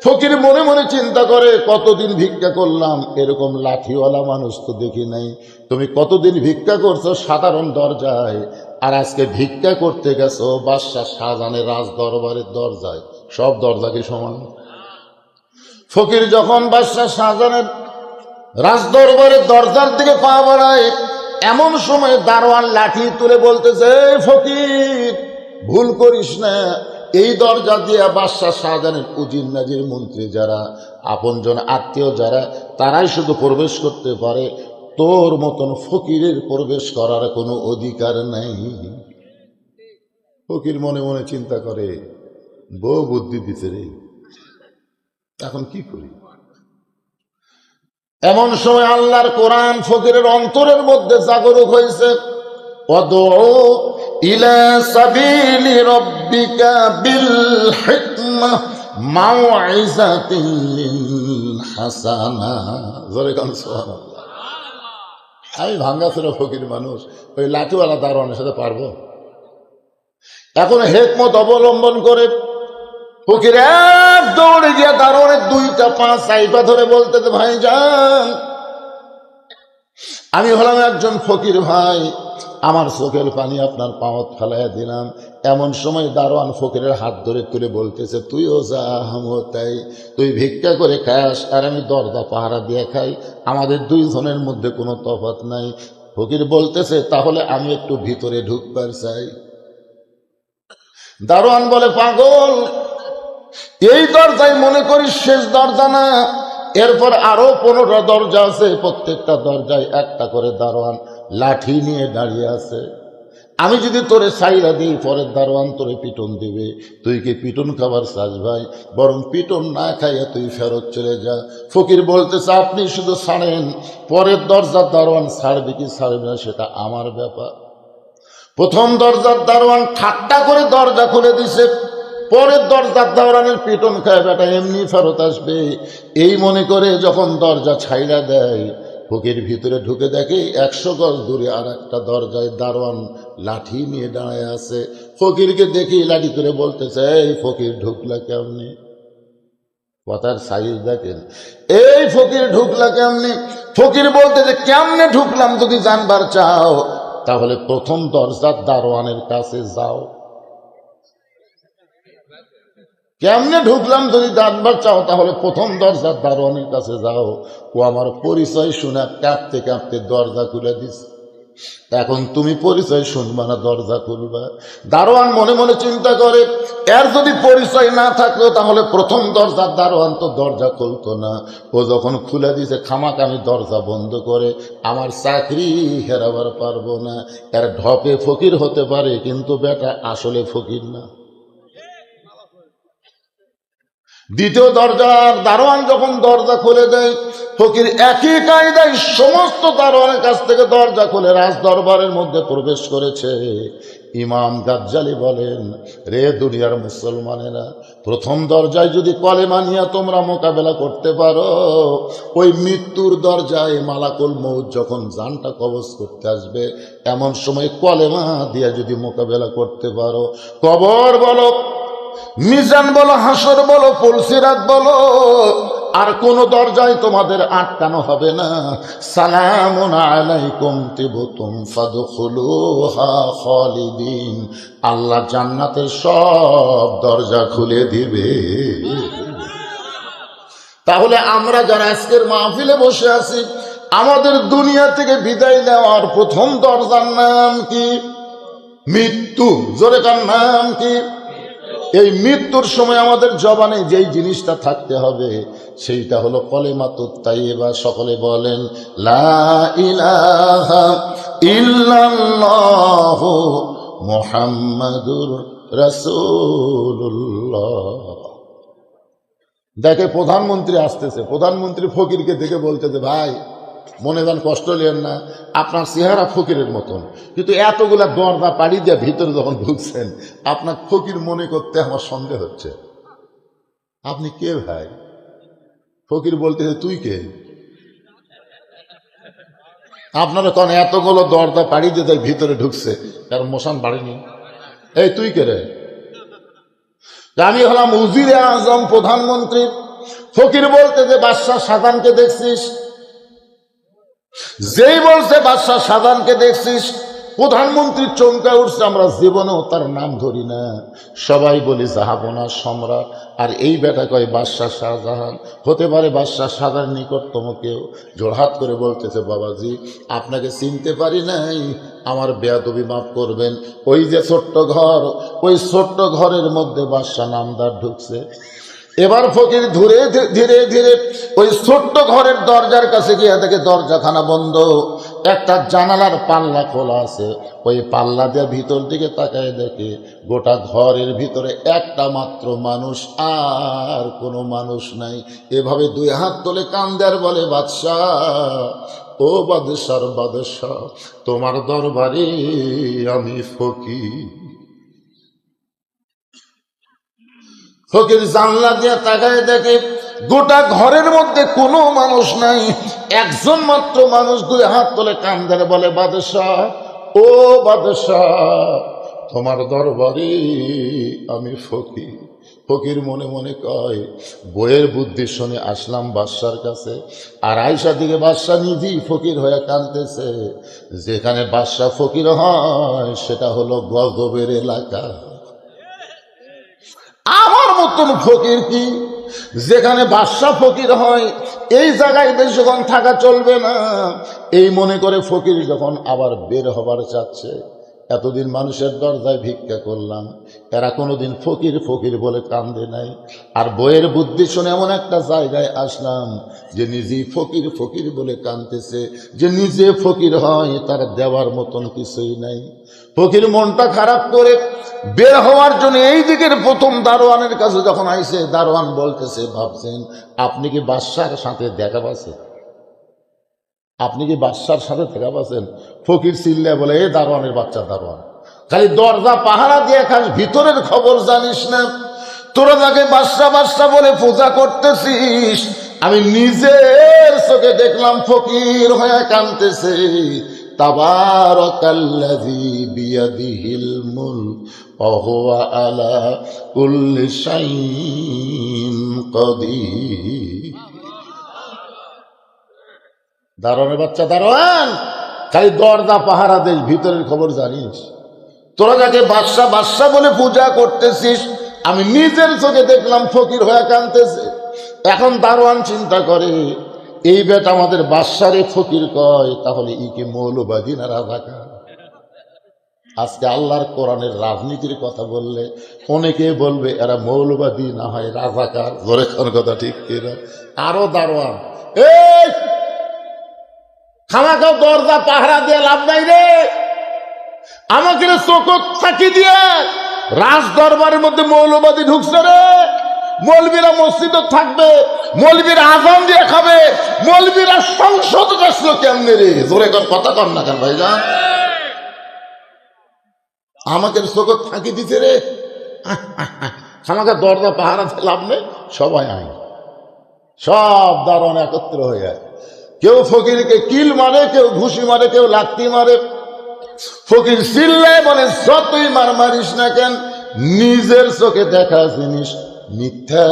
ফকির মনে মনে চিন্তা করে, কতদিন ভিক্ষা করলাম, এরকম লাঠিওয়ালা মানুষ তো দেখি নাই। তুমি কতদিন ভিক্ষা করছো সাধারণ দরজায়, আর আজকে ভিক্ষা করতে গেছো বাদশাহ শাহজাহানের রাজ দরবারের দরজায়। সব দরজা কি সমান? ফকির যখন বাদশাহ শাহজাহানের রাজ দরবারের দরজার দিকে পা বাড়ায়, এমন সময় দারোয়ান লাঠি তুলে বলতেছে, ফকির ভুল করিস না, এই দরজা দিয়ে বাদশাহ শাহজাহানের উজির নাজির মন্ত্রী যারা, আপনজন আত্মীয় যারা, তারাই শুধু প্রবেশ করতে পারে, তোর মতন ফকিরের প্রবেশ করার কোনো অধিকার নাই। ফকির মনে মনে চিন্তা করে, বউ বুদ্ধি দিতে রে, এখন কি করি? এমন সময় আল্লাহর কোরআন ফকিরের অন্তরের মধ্যে জাগরুক হয়েছে। ওয়াদউ ইলা সাবিলি রাব্বিকা বিল হিকমাহ মাউইযাতিন হাসানা। জোরে কান সুবহানাল্লাহ। আমি ভাঙ্গাচোরা ফকির মানুষ, ওই লাঠিওয়ালা দারোয়ানের সাথে পারবো? এখন হিকমত অবলম্বন করে ফকির এক দৌড়ে গিয়ে দারোয়ানের দুইটা পা চাইপা ধরে বলতেছে, ভাই যান, আমি হলাম একজন ফকির ভাই, আমার চোখের পানি আপনার পাওয়াত ফেলাইয়া দিলাম। এমন সময় দারোয়ান ফকিরের হাত ধরে তুলে বলতেছে, তুইও যা আমিও তাই, তুই ভিক্ষা করে খাস আর আমি দরজা পাহারা দিয়ে খাই, আমাদের দুইজনের মধ্যে কোনো তফাৎ নাই। ফকির বলতেছে, তাহলে আমি একটু ভিতরে ঢুকবার চাই। দারোয়ান বলে, পাগল, এই দরজায় মনে করিস শেষ দরজা না, এরপর আরো 15টা দরজা আছে, প্রত্যেকটা দরজায় একটা করে দারোয়ান লাঠি নিয়ে দাঁড়িয়ে আছে। আমি যদি তোরে ছাইরা দিই, পরের দারোয়ান তোরে পিটন দিবে। তুই কি পিটন খাবার চাস ভাই? বরং পিটন না খাইয়া তুই ফেরত চলে যা। ফকির বলতেছে, আপনি শুধু ছাড়েন, পরের দরজার দারোয়ান ছাড়বে কি ছাড়বে না সেটা আমার ব্যাপার। প্রথম দরজার দারোয়ান ঠাট্টা করে দরজা খুলে দিছে, পরের দরজার দারোয়ানের পিটন খায় বেটা এমনি ফেরত আসবে, এই মনে করে যখন দরজা ছাইরা দেয়, ফকির ভিতরে ঢুকে দেখে 100 গজ দূরে আর একটা দরজায় দারোয়ান লাঠি নিয়ে দাঁড়ায় আছে। ফকিরকে দেখে লাঠি করে বলতেছে, এই ফকির ঢুকলা কেমনি? কথার সাইজ দেখেন, এই ফকির ঢুকলা কেমনি? ফকির বলতেছে, কেমনে ঢুকলাম যদি জানবার চাও তাহলে প্রথম দরজার দারোয়ানের কাছে যাও। কেমনে ঢুকলাম যদি জানবার চাও তাহলে প্রথম দরজার দারোয়ানের কাছে যাও। ও আমার পরিচয় শুনে কাঁপতে কাঁপতে দরজা খুলে দিস। এখন তুমি পরিচয় শুনবা না দরজা খুলবা? দারোয়ান মনে মনে চিন্তা করে, এর যদি পরিচয় না থাকলো তাহলে প্রথম দরজার দারোয়ান তো দরজা খুলতো না। ও যখন খুলে দিছে, খামাকে আমি দরজা বন্ধ করে আমার চাকরি হেরাবার পারবো না। এর ঢপে ফকির হতে পারে, কিন্তু বেটা আসলে ফকির না। দ্বিতীয় দরজার দারোয়ান যখন দরজা খুলে দেয়, ফকির একই কায়দায় সমস্ত দারোয়ানের কাছ থেকে দরজা খুলে রাজ দরবারের মধ্যে প্রবেশ করেছে। ইমাম গাজ্জালি বলেন, রে দুনিয়ার মুসলমানেরা, প্রথম দরজায় যদি কলেমা নিয়ে তোমরা মোকাবেলা করতে পারো, ওই মৃত্যুর দরজায় মালাকুল মউত যখন জানটা কবজ করতে আসবে, এমন সময় কলেমা দিয়ে যদি মোকাবেলা করতে পারো, কবর বলো, মিজান বলো, হাসর বলো, পুলসিরাত বলো, আর কোন দরজায় তোমাদের আটকানো হবে না। সালামুন আলাইকুম তিবতুম ফাদখুলুহা খালিদিন, আল্লাহ জান্নাতের সব দরজা খুলে দিবে। তাহলে আমরা যারা আজকের মাহফিলে বসে আছি, আমাদের দুনিয়া থেকে বিদায় নেওয়ার প্রথম দরজার নাম কি? মৃত্যু। জোরে কার নাম কি? এই মৃত্যুর সময় আমাদের জবানে যেই জিনিসটা থাকতে হবে সেইটা হলো কলিমাতুত তাইয়্যিবা। সকলে বলেন লা ইলাহা ইল্লাল্লাহু মুহাম্মাদুর রাসূলুল্লাহ। দেখে প্রধানমন্ত্রী আসতেছে, প্রধানমন্ত্রী ফকিরকে দেখে বলতেছে, ভাই মনে যান কষ্ট নেন না, আপনার চেহারা ফকিরের মতন, কিন্তু এতগুলা দরজা পাড়ি দিয়ে ভিতরে যখন ঢুকছেন আপনার ফকির মনে করতে আমার সন্দেহ হচ্ছে। আপনি কে ভাই? ফকির বলতেছে, তুই কে? আপনারা কোন এতগুলো দরজা পাড়ি দিয়ে ভিতরে ঢুকছে, কারণ মশান বাড়েনি। এই তুই কে রে? আমি হলাম উজিরে আজম, প্রধানমন্ত্রী। ফকির বলতে যে বাদশাহ শাহজাহানকে দেখছিস? যেই বলছে বাদশাহ শাহজাহানকে দেখছিস, প্রধানমন্ত্রী চমকে উঠছে। আমরা জীবনেও তার নাম ধরি না, সবাই বলি জাহাপনা সম্রাট। আর এই বেটা কয় বাদশাহ শাহজাহান। হতে পারে বাদশাহ শাহজাহান নিকটতম কেউ। জোড়হাত করে বলতেছে, বাবাজি আপনাকে চিনতে পারি নাই, আমার বেয়াদবি মাফ করবেন। ওই যে ছোট্ট ঘর, ওই ছোট্ট ঘরের মধ্যে বাদশাহ নামদার ঢুকছে। এবার ফকির ধীরে ধীরে ধীরে ওই ছোট্ট ঘরের দরজার কাছে গিয়ে দেখে দরজাখানা বন্ধ, একটা জানালার পাল্লা খোলা আছে। ওই পাল্লা দিয়ে ভিতর দিকে তাকায় দেখে গোটা ঘরের ভিতরে একটা মাত্র মানুষ, আর কোনো মানুষ নাই। এভাবে দুই হাত তোলে কান্দে আর বলে, বাদশাহ, ও বাদশার বাদশাহ, তোমার দরবারে আমি ফকির। ফকির জানলা দিয়ে তাকায় দেখে গোটা ঘরের মধ্যে কোনো মানুষ নাই, একজন মাত্র মানুষ। দুই হাত তোলে কান্দারে বলে, বাদশাহ, ও বাদশাহ, তোমার দরবারে আমি ফকির। ফকির মনে মনে কয়, বইয়ের বুদ্ধি শুনে আসলাম বাদশার কাছে। আর আইসা দিকে বাদশাহ নিজেই ফকির হয়ে কাঁদতেছে। যেখানে বাদশাহ ফকির হয় সেটা হলো গজবের এলাকা। আমার মতন ফকির কি? যেখানে বাদশাহ ফকির হয় এই জায়গায় বেশিক্ষণ থাকা চলবে না। এই মনে করে ফকির যখন আবার বের হবার চাচ্ছে, এতদিন মানুষের দরজায় ভিক্ষা করলাম, এরা কোনোদিন ফকির ফকির বলে কান্দে নাই। আর বইয়ের বুদ্ধি শুনে এমন একটা জায়গায় আসলাম যে নিজেই ফকির ফকির বলে কাঁদতেছে। যে নিজে ফকির হয় তার দেওয়ার মতন কিছুই নাই। ফকির মনটা খারাপ করে বের হওয়ার জন্য এই দিকের প্রথম দারোয়ানের কাছে যখন আইছে, দারোয়ান বলতেছে, ভাবছেন আপনি কি বাদশার সাথে দেখা পাচ্ছেন? আপনি কি বাদশার সাথে দেখা পাচ্ছেন? ফকির চিল্লায় বলে, এ দারোয়ানের বাচ্চা দারোয়ান, খালি দরজা পাহারা দিয়ে খাস, ভিতরের খবর জানিস না। তোরা যাকে বাদশা বাদশা বলে পূজা করতেছিস, আমি নিজের চোখে দেখলাম ফকির হয়ে কাঁদতেছে। তাবারাকাল্লাযী বিয়াদিহিল মুলক ওয়া হুয়া আলা কুল্লি শাইইন কাদির। দারোয়ানের বাচ্চা দারোয়ান, খালি দরজা পাহারা দেশ, ভিতরের খবর জানিস? তোরা যাকে বাদশা বাদশা বলে পূজা করতেছিস, আমি নিজের চোখে দেখলাম ফকির হয়ে কাঁদতেছে। এখন দারোয়ান চিন্তা করে, এই বেটা আমাদের বাদশারে ফকির কয়, তাহলে ইকে মৌলবাদী না রাজাকার? আজকে আল্লাহর কোরআনের রাজনীতির কথা বললে অনেকে বলবে এরা মৌলবাদী না হয় রাজাকার। ধরে কোন কথা ঠিক কিনা? আরো দারোয়ান, এই খামাকাও দরজা পাহারা দিয়ে লাভ নাই রে, আমাকে চোখ ফাঁকি দিয়ে রাজ দরবারের মধ্যে মৌলবাদী ঢুকছে রে। মৌলবীরা মসজিদে থাকবে, মৌলবীরা আজান দিয়ে খাবে, মৌলবীরা সংসদ আসলো কেমনে রে? জোরে কথা কর না কেন ভাইজান? আমাকে চোখ ফাঁকি দিতে রে। আমাকে দরজা পাহারা দিয়ে লাভ নেই, সবাই আয়, সব দারোয়ান একত্র হয়ে যায়। কেউ ফকিরকে কিল মারে, কেউ ঘুষি মারে, কেউ লাত্তি মারে। ফকির চিল্লায় বলে, যতই মার মারিস না কেন, নিজের চোখে দেখা জিনিস মিথ্যা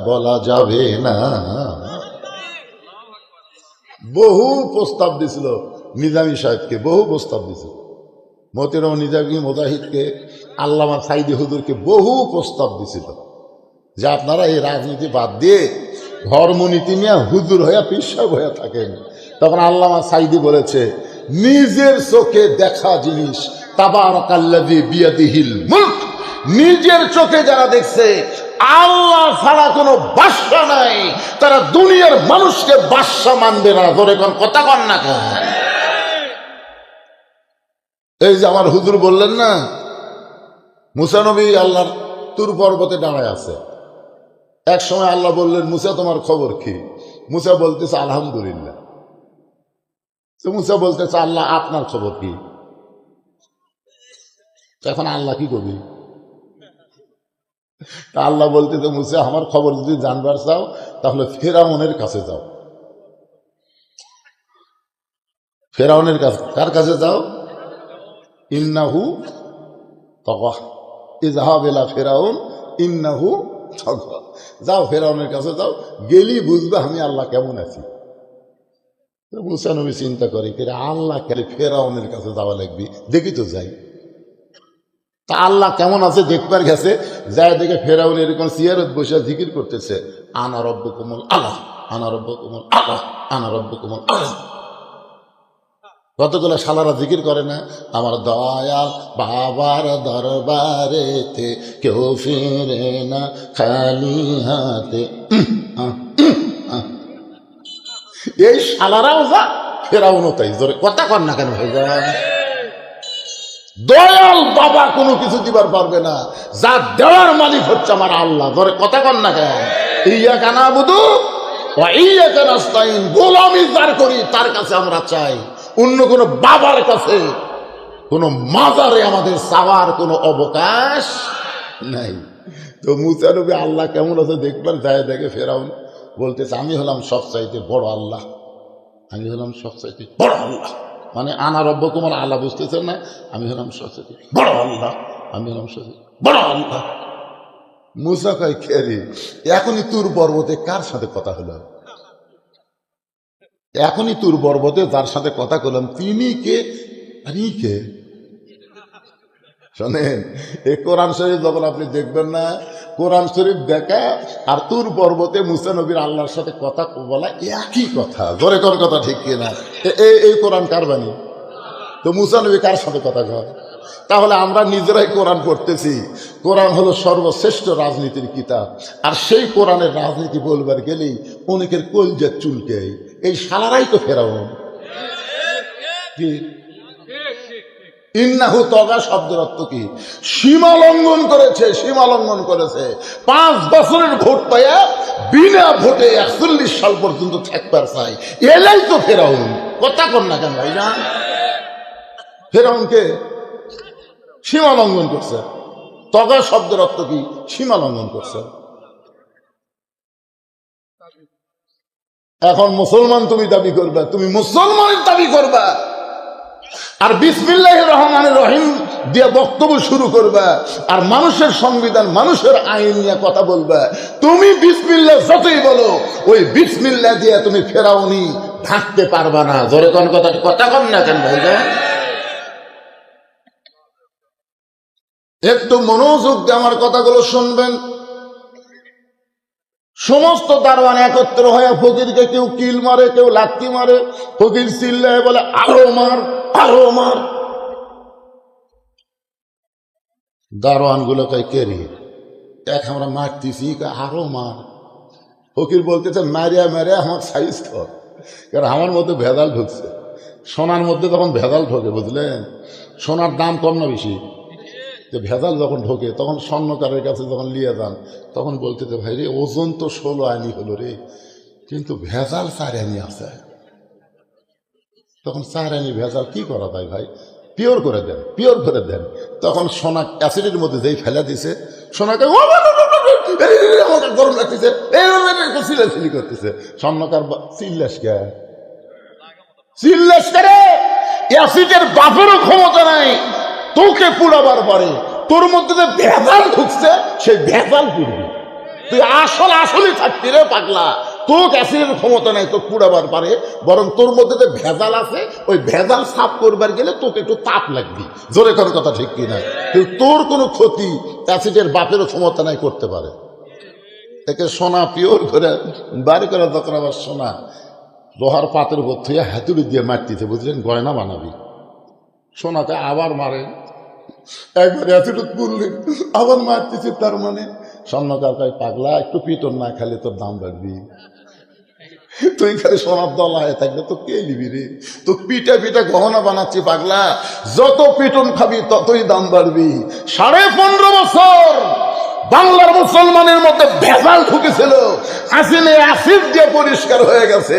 বলা যাবে না। বহু প্রস্তাব দিছিল নিজামী সাহেবকে, বহু প্রস্তাব দিছিল মতিউর নিজামী মুজাহিদকে, আল্লামা সাইদি হুজুরকে বহু প্রস্তাব দিছিল যে আপনারা এই রাজনীতি বাদ দিয়ে ধর্মনীতি নিয়ে হুজুর হইয়া পিসাব হইয়া থাকেন। তখন আল্লামা সাইদি বলেছে, নিজের চোখে দেখা জিনিস তাবারাকাল্লাযী বিয়াদিহিল মুলক, নিজের চোখে যারা দেখছে আল্লাহ ছাড়া কোনো বাদশা নাই, তারা দুনিয়ার মানুষকে বাদশা মানবে না। ধরে কোন কথা কন না কেন? এই যে আমার হুজুর বললেন না, মুসা নবী আল্লাহর তুর পর্বতে দাঁড়ায় আছে। এক সময় আল্লাহ বললেন, মুসা তোমার খবর কি? মুসা বলতেছে আলহামদুলিল্লাহ। তো মুসা বলতেছে, আল্লাহ আপনার খবর কি? এখন আল্লাহ কি করবি? আল্লাহ বলতেছে, মুসা আমার খবর যদি জানবার চাও তাহলে ফেরাউনের কাছে যাও। ফেরাউনের কাছে, কার কাছে যাও? ইন্নাহু তাগা, ইযহাব ইলা ফিরাউন ইন্নাহু তাগা। যাও ফেরাউনের কাছে যাও, গেলি বুঝবে আমি আল্লাহ কেমন আছি। মুসা নবী চিন্তা করে, আল্লাহ কেন ফেরাউনের কাছে যাওয়া লাগবে, দেখি তো যাই। তা আল্লাহ কেমন আছে দেখবার গেছে, যায় দেখে ফেরাউন এরকম সিয়ারত বসে জিকির করতেছে, আনা রব্বুকুমুল আলা, আনা রব্বুকুমুল আলা, আনা রব্বুকুমুল আলা। কতগুলো শালারা জিকির করে না, আমার দয়াল বাবার দরবারেতে কেউ ফিরে না খালি হাতে। এই শালারাও যা, ফেরাউনও তাই। জোরে কথা কর না কেন ভাই? দয়াল বাবা কোনো কিছু দিবার পারবে না, যা দেওয়ার মালিক হচ্ছে আমার আল্লাহ। ধরে কথা কন না কেন? ইয়াকা নাবুদু ওয়া ইয়াকা নাস্তাইন, গোলামি যার করি তার কাছে আমরা চাই, অন্য কোনো বাবার কাছে কোনো মাজারে আমাদের চাওয়ার কোনো অবকাশ নাই। তো মুসা নবী আল্লাহ কেমন আছে দেখবার যায়, দেখে ফেরাউন বলতেছে, আমি হলাম সবচাইতে বড় আল্লাহ, আমি হলাম সবচাইতে বড় আল্লাহ। মানে আনা রব্বকুমুল আলা, বুঝতেছেন না? আমি হলাম সবচাইতে বড় আল্লাহ, আমি হলাম সবচাইতে বড় আল্লাহ। মুসা কয়, খেরি এখনই তুর পর্বতে কার সাথে কথা হলো? এখনই তুর পর্বতে যার সাথে কথা কলাম তিনি কে? আরে কে? শোনেন, এই কোরআন শরীফ যখন আপনি দেখবেন না, কোরআন শরীফ দেখা আর তুর পর্বতে মুসা নবীর আল্লাহর সাথে কথা বলা একই কথা। জোরে কোন কথা ঠিক কিনা? এই কোরআন কার বাণী? তো মুসা নবী কার সাথে কথা কয়? তাহলে আমরা নিজেরাই কোরআন পড়তেছি। কোরআন হলো সর্বশ্রেষ্ঠ রাজনীতির কিতাব, আর সেই কোরআনের রাজনীতি বলবার গেলেই অনেকের কলজা চুলকে। এই শালারাই তো ফেরাউন। কি ইন্নাহু তগা শব্দের অর্থ কি? সীমা লঙ্ঘন করেছে, সীমা লঙ্ঘন করেছে। 5 বছরের ভোট পাইয়া বিনা ভোটে 41 সাল পর্যন্ত থাকবার চাই, এলাই তো ফেরাউন। কথা কর না কেন ভাই? না, ফেরাউনকে সীমা লঙ্ঘন করছে। তগা শব্দের অর্থ কি? সীমা লঙ্ঘন করছে। এখন মুসলমান তুমি দাবি করবা, তুমি মুসলমানের দাবি করবা, আর বিসমিল্লাহির রহমানির রহিম দিয়ে বক্তব্য শুরু করবা, আর মানুষের সংবিধান মানুষের আইন নিয়ে কথা বলবা। তুমি বিসমিল্লাহ যতই বলো, ওই বিসমিল্লাহ দিয়ে তুমি ফেরাউনি ঢাকতে পারবা না। জোরে কোন কথা, কথা কম না কেন ভাই? একটু মনোযোগ দিয়ে আমার কথাগুলো শুনবেন। সমস্ত দারওয়ান একত্র হয়ে ফকিরকে কেউ কিল মারে, কেউ লাথি মারে। ফকির চিল্লায় বলে, আরো মার, আরো মার। দারওয়ান গুলো কয়, কে রে? এক আমরা মারতেছি, আরো মার। ফকির বলতেছে, মারিয়া মারিয়া আমার সাইজ কর, কারণ আমার মধ্যে ভেজাল ঢুকছে। সোনার মধ্যে যখন ভেজাল ঢোকে, বুঝলেন, সোনার দাম কম না বেশি? যে ভেজাল যখন ঢোকে তখন স্বর্ণকারের কাছে যখন নিয়ে যান, তখন বলতে যে ভাই রে, ওজন তো 16 আনি হলো রে, কিন্তু ভেজাল 4 আনি আছে। তখন 4 আনি ভেজাল কি করা যায় ভাই? পিওর করে দেন, পিওর করে দেন। তখন সোনা অ্যাসিডের মধ্যে যেই ফেলা দিছে, সোনাকে আমাকে গরম লাগতেছে, চিল্লাচিল্লি করতেছে। স্বর্ণকার চিল্লাস কে? চিল্লাস করে অ্যাসিডের বাপেরও ক্ষমতা নাই তোকে পুড়াবার পরে। তোর মধ্যে যে ভেজাল ঢুকছে, সেই ভেজাল পুড়বে। তুই আসলই থাকবি রে পাগলা। তোকে অ্যাসিডের ক্ষমতা নাই তো কুড়াবার পারে, বরং তোর মধ্যে যে ভেজাল আছে ওই ভেজাল সাফ করবার গেলে তোকে একটু তাপ লাগবি। জোরে কোন কথা ঠিক কিনা? কিন্তু তোর কোনো ক্ষতি অ্যাসিডের বাপেরও ক্ষমতা নাই করতে পারে। একে সোনা পিওর করে বাড়ি করে তখন আবার সোনা লোহার পাতের উপর থুয়ে হাতুড়ি দিয়ে মারতিতে, বুঝলেন, গয়না বানাবি। সোনাকে আবার মারে, একবার অ্যাসিড করলেন আবার মারতেছে, তার মানে স্বর্ণকার কয় পাগলা একটু পিটন না খালি তোর দাম বাড়বি। তুই খালি সোনার দলা হয়ে থাকবে তো কে নিবি রে? তো পিঠা গহনা বানাচ্ছি পাগলা, যত পিটন খাবি ততই দাম বাড়বি। 15.5 বছর বাংলার মুসলমানের মধ্যে ভেজাল ঢুকেছিল, হাসিনে অ্যাসিড দিয়ে পরিষ্কার হয়ে গেছে।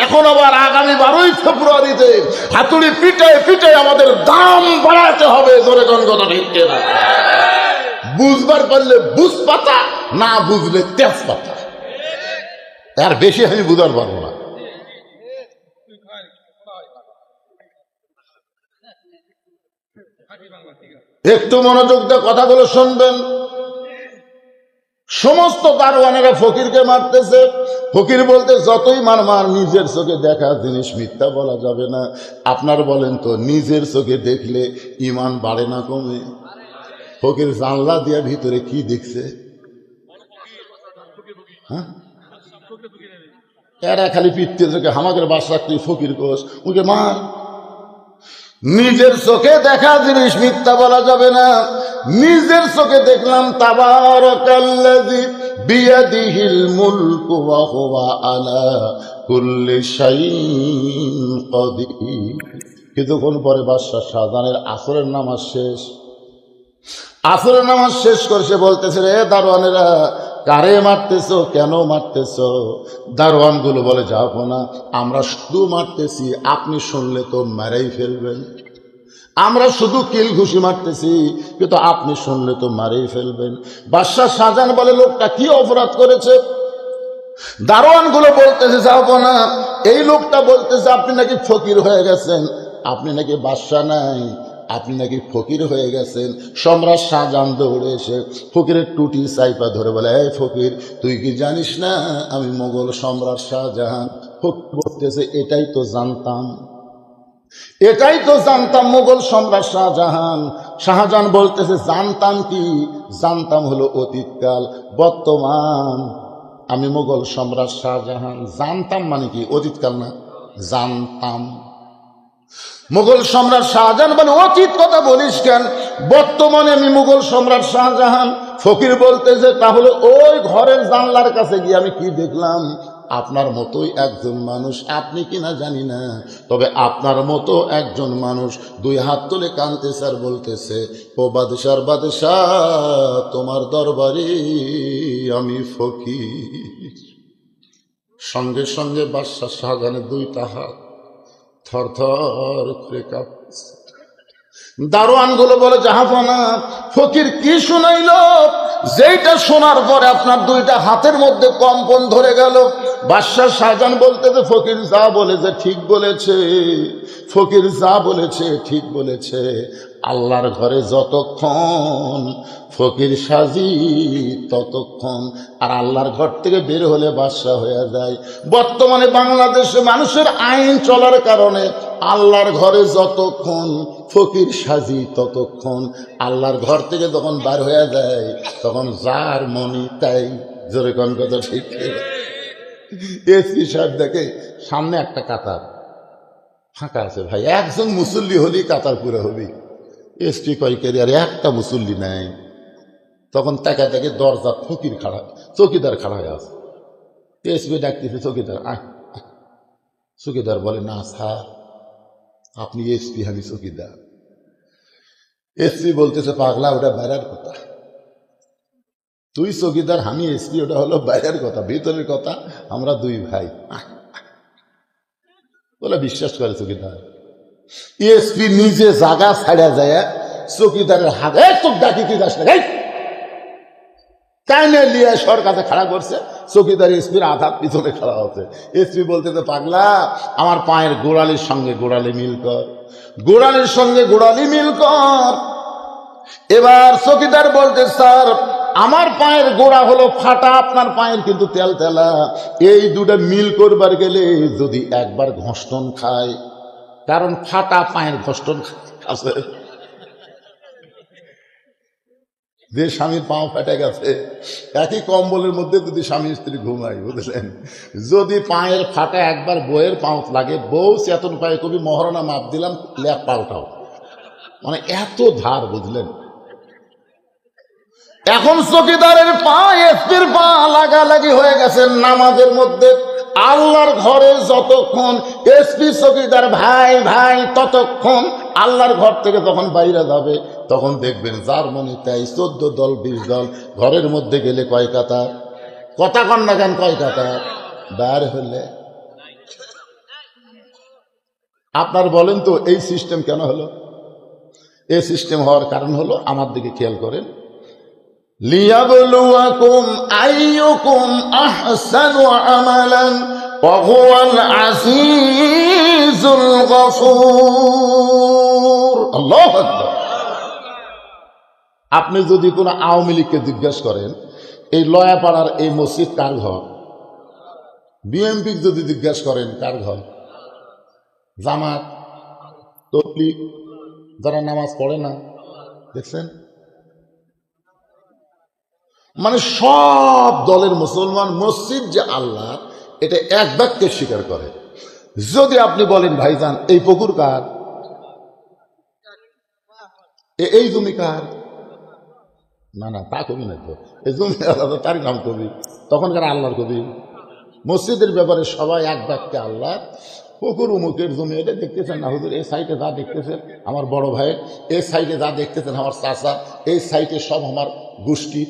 এখন আবার আগামী 12ই ফেব্রুয়ারিতে হাতুড়ি পিটায় আমাদের দাম বাড়াতে হবে। ধরে কোন কথা ঠিক না? বুঝবার পারলে বুঝ পাতা, না বুঝলে তেজ পাতা। আর বেশি আমি বুঝার পারবো না। একটু মনোযোগ দিয়ে কথাগুলো শুনবেন। সমস্ত দারোয়ানেরা ফকিরকে মারতেছে। ফকির বলতে যতই মার নিজের চোখে দেখা জিনিস মিথ্যা বলা যাবে না। আপনার বলেন তো, নিজের চোখে দেখলে ইমান বাড়ে না কমে? ফকির জানলা দিয়ে ভিতরে কি দেখছে? হ্যাঁ, এরা খালি পিটতে চোখে হামাকের বাসা তুই ফকির কোষ ওকে মার। নিজের চোখে দেখা জিনিস মিথ্যা বলা যাবে না। নিজের চোখে দেখলাম তাবারাকাল্লাযী বিয়াদিহিল মুলকু ওয়া হুয়া আলা কুল্লি শাইইন কাদির। কিছুক্ষণ পরে বাদশাহ শাহজাহানের আসরের নামাজ শেষ। আসরের নামাজ শেষ করে সে বলতেছে, রে দারোয়ানেরা, কারে মারতেছ, কেন মারতেছ? দারোয়ান গুলো বলে, যাবো না, আমরা শুধু মারতেছি, আপনি শুনলে তো মারাই ফেলবেন। আমরা শুধু কিল ঘুষি মারতেছি, কিন্তু আপনি শুনলে তো মারেই ফেলবেন। বাদশাহ শাহজাহান বলে, লোকটা কি অপরাধ করেছে? দারোয়ান গুলো বলতেছে, যাবো না। এই লোকটা বলতেছে আপনি নাকি ফকির হয়ে গেছেন, আপনি নাকি বাদশাহ নাই, আপনি নাকি ফকির হয়ে গেছেন। সম্রাট শাহজাহান দৌড়ে এসে ফকিরের টুটি চাইপা ধরে বলে, এই ফকির, তুই কি জানিস না আমি মোগল সম্রাট শাহজাহান? ফকির বলতেছে, এটাই তো জানতাম মোগল সম্রাট শাহজাহান। শাহজাহান বলতেছে, জানতাম কি? জানতাম হলো অতীতকাল, বর্তমান আমি মোগল সম্রাট শাহজাহান। জানতাম মানে কি? অতীতকাল না, জানতাম। মুঘল সম্রাট শাহজাহান বলে, অতীত কথা বলিস কেন? বর্তমানে আমি মুঘল সম্রাট শাহজাহান। ফকির বলতেছে, তাহলে ওই ঘরের জানলার কাছে গিয়ে আমি কি দেখলাম? আপনার মতোই একজন মানুষ, আপনি কিনা জানি না, তবে আপনার মতো একজন মানুষ 2 হাত তুলে কাঁদতেছে আর বলতেছে, ও বাদশাহ, তোমার দরবারে আমি ফকির। সঙ্গে সঙ্গে বাদশাহ শাহজাহানের 2টা হাত থরথর করে কাঁপছে। দারোয়ান গুলো বলে, জাহাপনা, ফকির কি শুনাইল? যেটা শোনার পরে আপনার 2টা হাতের মধ্যে কম্পন ধরে গেল। বাদশাহ শাহজাহান বলতেছে, ফকির যা বলেছে ঠিক বলেছে, ফকির যা বলেছে ঠিক বলেছে। আল্লাহর ঘরে যতক্ষণ ফকির সাজি ততক্ষণ, আর আল্লাহর ঘর থেকে বের হলে বাদশাহ হয়ে যায়। বর্তমানে বাংলাদেশে মানুষের আইন চলার কারণে আল্লাহর ঘরে যতক্ষণ ফকির সাজি ততক্ষণ, আল্লাহর ঘর থেকে যখন বার হয়ে যায় তখন যার মনি তাই। জোরে কোন কথা ঠিক? এসপি সাহেব দেখে সামনে একটা কাতার ফাঁকা আছে, ভাই একজন মুসল্লি হলি কাতার পুরো হবি। এসপি কয়েকের আর একটা মুসল্লি নাই। তখন তাকে দেখে দরজা ফকির খাড়া, চৌকিদার খাড়া হয়ে আছে। এসপি ডাকতেছে, চৌকিদার আয়। চৌকিদার বলে, না স্যার, আপনি এসপি, আমি চৌকিদার। এসপি বলতেছে, পাগলা, ওটা বাইরের কথা। তুই চৌকিদার, আমি এসপি, ওটা হলো বাইরের কথা, ভিতরের কথা, আমরা 2 ভাই। বলে বিশ্বাস করে চৌকিদার। এসপি নিজে জায়গা ছাড়া যায় চৌকিদারের হাতে, তোর ডাকি কি যাস না, কাইনে লিয়ে সরকারে খাড়া করছে। চৌকিদার এসপির আঘাত পিছনে খাড়া হচ্ছে। এসপি বলতেছে, পাগলা, আমার পায়ের গোড়ালির সঙ্গে গোড়ালি মিল কর, গোড়ালির সঙ্গে গোড়ালি মিল কর। এবার চৌকিদার বলতে, স্যার আমার পায়ের গোড়া হলো ফাটা, আপনার পায়ের কিন্তু তেল তেলা। এই দুটা মিল করবার গেলে যদি একবার ঘষ্টন খায়, কারণ ফাটা পায়ের ঘষ্টন আছে। যে স্বামীর পাও ফেটে গেছে, একই কম্বলের মধ্যে যদি স্বামী স্ত্রী ঘুমায়, বুঝলেন, যদি পায়ের ফাটা একবার বউয়ের পাও লাগে, বউ চেতন পায়ে কবি মহারণা মাপ দিলাম, লেপ পাল্টাও, মানে এত ধার, বুঝলেন। এখন চকিদারের পা এসপির পা লাগালাগি হয়ে গেছে নামাজের মধ্যে। আল্লাহর ঘরে যতক্ষণ এসপি চকিদার ভাই ভাই, ততক্ষণ আল্লাহর ঘর থেকে যখন বাইরে যাবে, তখন দেখবেন জার্মানি তাই 14 দল 20 দল, ঘরের মধ্যে গেলে কয় কাতার, কথা কন না কেন, কয় কাতার বাইর হলে। আপনার বলেন তো এই সিস্টেম কেন হলো? এই সিস্টেম হওয়ার কারণ হলো, আমার দিকে খেয়াল করেন, লিয়াবলুয়াকুম আইয়ুকুম আহসানু আমালান ওয়া হুয়াল আজিজুল গফুর। আল্লাহু আকবার। আপনি যদি কোনো আওয়ামী লীগকে জিজ্ঞাসা করেন এই লয়াপাড়ার এই মসজিদ কার ঘর, বিএনপি যদি জিজ্ঞাসা করেন কার ঘর, জামাত, তবলিগ, যারা নামাজ পড়ে না, দেখছেন, মানে সব দলের মুসলমান মসজিদ যে আল্লাহ, এটা এক বাক্যে স্বীকার করে। যদি আপনি বলেন ভাইজান এই পুকুর কার, এই জমি কার, না না তা কবি না তো, এই জমি আলাদা, তারই নাম কবি, তখনকার আল্লাহর কবি। মসজিদের ব্যাপারে সবাই এক বাক্যে আল্লাহ। পুকুর উমুকের জমি, এটা দেখতেছেন না হুজুর, এই সাইডে যা দেখতেছেন আমার বড় ভাইয়ের, এই সাইডে যা দেখতেছেন আমার চাচা, এই সাইডে সব আমার গোষ্ঠী,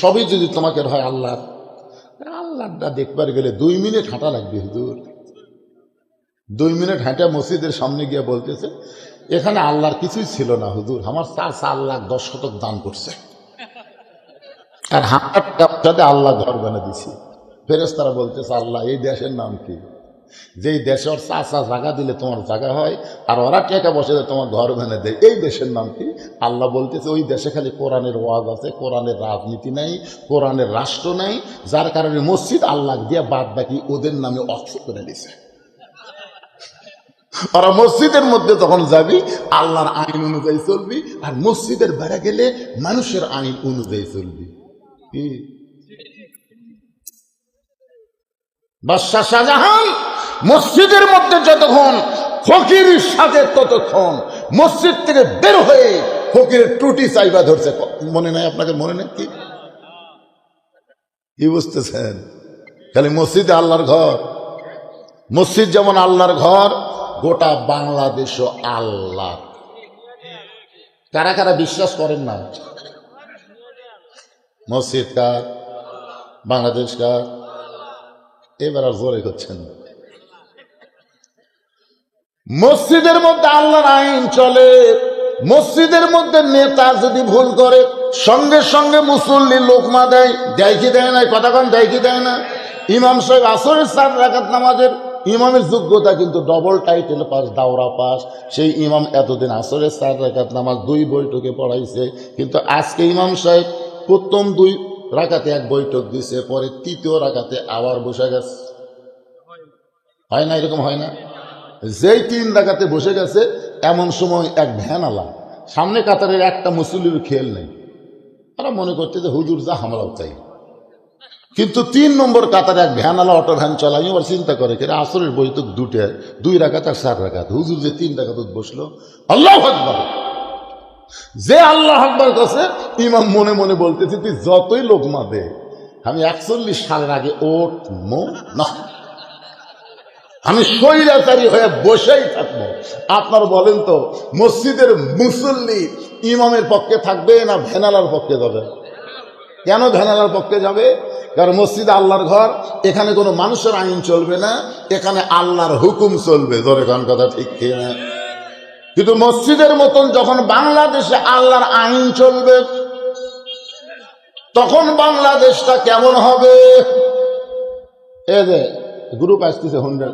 সবই যদি তোমাকে হয় আল্লাহ, আল্লাহটা দেখবার গেলে 2 মিনিট হাঁটা লাগবে হুজুর। 2 মিনিট হাঁটা মসজিদের সামনে গিয়ে বলতেছে এখানে আল্লাহর কিছুই ছিল না হুজুর, আমার 4 লাখ 10 শতক দান করছে, আর হাঁটাতে আল্লাহ ঘর বানিয়ে দিছি। ফেরেশতারা বলতেছে আল্লাহ এই দেশের নাম কি, যেই দেশে ওর চাচা জায়গা দিলে তোমার জায়গা হয়, আর ওরা টাকা বসে তোমার ঘর ভেঙে দেয়, এই দেশের নাম কি? আল্লাহ বলতেছে ওই দেশে খালি কোরআনের ওয়াজ আছে, কোরআনের রাজনীতি নাই, কোরআনের রাষ্ট্র নাই, যার কারণে মসজিদ আল্লাহ দিয়ে বাদ বাকি ওদের নামে অক্ষ করে দিছে। ওরা মসজিদের মধ্যে তখন যাবি আল্লাহর আইন অনুযায়ী চলবি, আর মসজিদের বাইরে গেলে মানুষের আইন অনুযায়ী চলবি। কি বাদশাহ শাহজাহান মসজিদের মধ্যে যতক্ষণ ফকিরের সাথে, ততক্ষণ মসজিদ থেকে বের হয়ে ফকিরের টুটি চাইবা ধরছে। মনে নাই আপনাকে, মনে নেই কি বুঝতেছেন? খালি মসজিদে আল্লাহর ঘর, মসজিদ যেমন আল্লাহর ঘর, গোটা বাংলাদেশও আল্লাহ। কারা কারা বিশ্বাস করেন না মসজিদ কার, বাংলাদেশ কার? এবার আর জোরে করছেন। মসজিদের মধ্যে আল্লাহর আইন চলে। মসজিদের মধ্যে নেতা যদি ভুল করে, সঙ্গে সঙ্গে মুসল্লি লোকমা দেয়, দেয় কি দেয় না? কতক্ষণ দেয় কি দেয় না? ইমাম সাহেব আসরের 4 রাকাত নামাজের ইমামের যোগ্যতা কিন্তু ডবল টাইটেল পাস, দাওরা পাস। সেই ইমাম এতদিন আসরের 4 রাকাত নামাজ 2 বৈঠকে পড়াইছে, কিন্তু আজকে ইমাম সাহেব প্রথম 2 রাকাতে 1 বৈঠক দিছে, পরে 3য় রাকাতে আবার বসে গেছে। হয় না? এরকম হয় না? যেই 3 রাকাতে বসে গেছে, এমন সময় এক ভ্যানওয়ালা, সামনে কাতারের একটা মুসল্লির খেয়াল নেই, তারা মনে করতে যে হুজুর যা আমরাও চাই, কিন্তু 3 নম্বর কাতারে এক ভ্যানওয়ালা অটো ভ্যান চালাই, আবার চিন্তা করে কেন আসরের বৈঠক 2 রাকাত আর 4 রাকাত, হুজুর যে 3 রাকাত বসলো। আল্লাহু আকবার। যে আল্লাহু আকবার কাছে ইমাম মনে মনে বলতেছে তুই যতই লোকমা দে, আমি 41 সালের আগে ওঠবো না, আমি স্বৈরাচারী হয়ে বসেই থাকবো। আপনার বলেন তো মসজিদের মুসল্লি ইমামের পক্ষে থাকবে না ভ্যানালার পক্ষে যাবে? কেন ভ্যানালার পক্ষে যাবে? কারণ মসজিদ আল্লাহর ঘর, এখানে কোনো মানুষের আইন চলবে না, এখানে আল্লাহর হুকুম চলবে। ধরে কোন কথা ঠিক কিনা? কিন্তু মসজিদের মতন যখন বাংলাদেশে আল্লাহর আইন চলবে, তখন বাংলাদেশটা কেমন হবে? এ যে গ্রুপ আসতেছে 100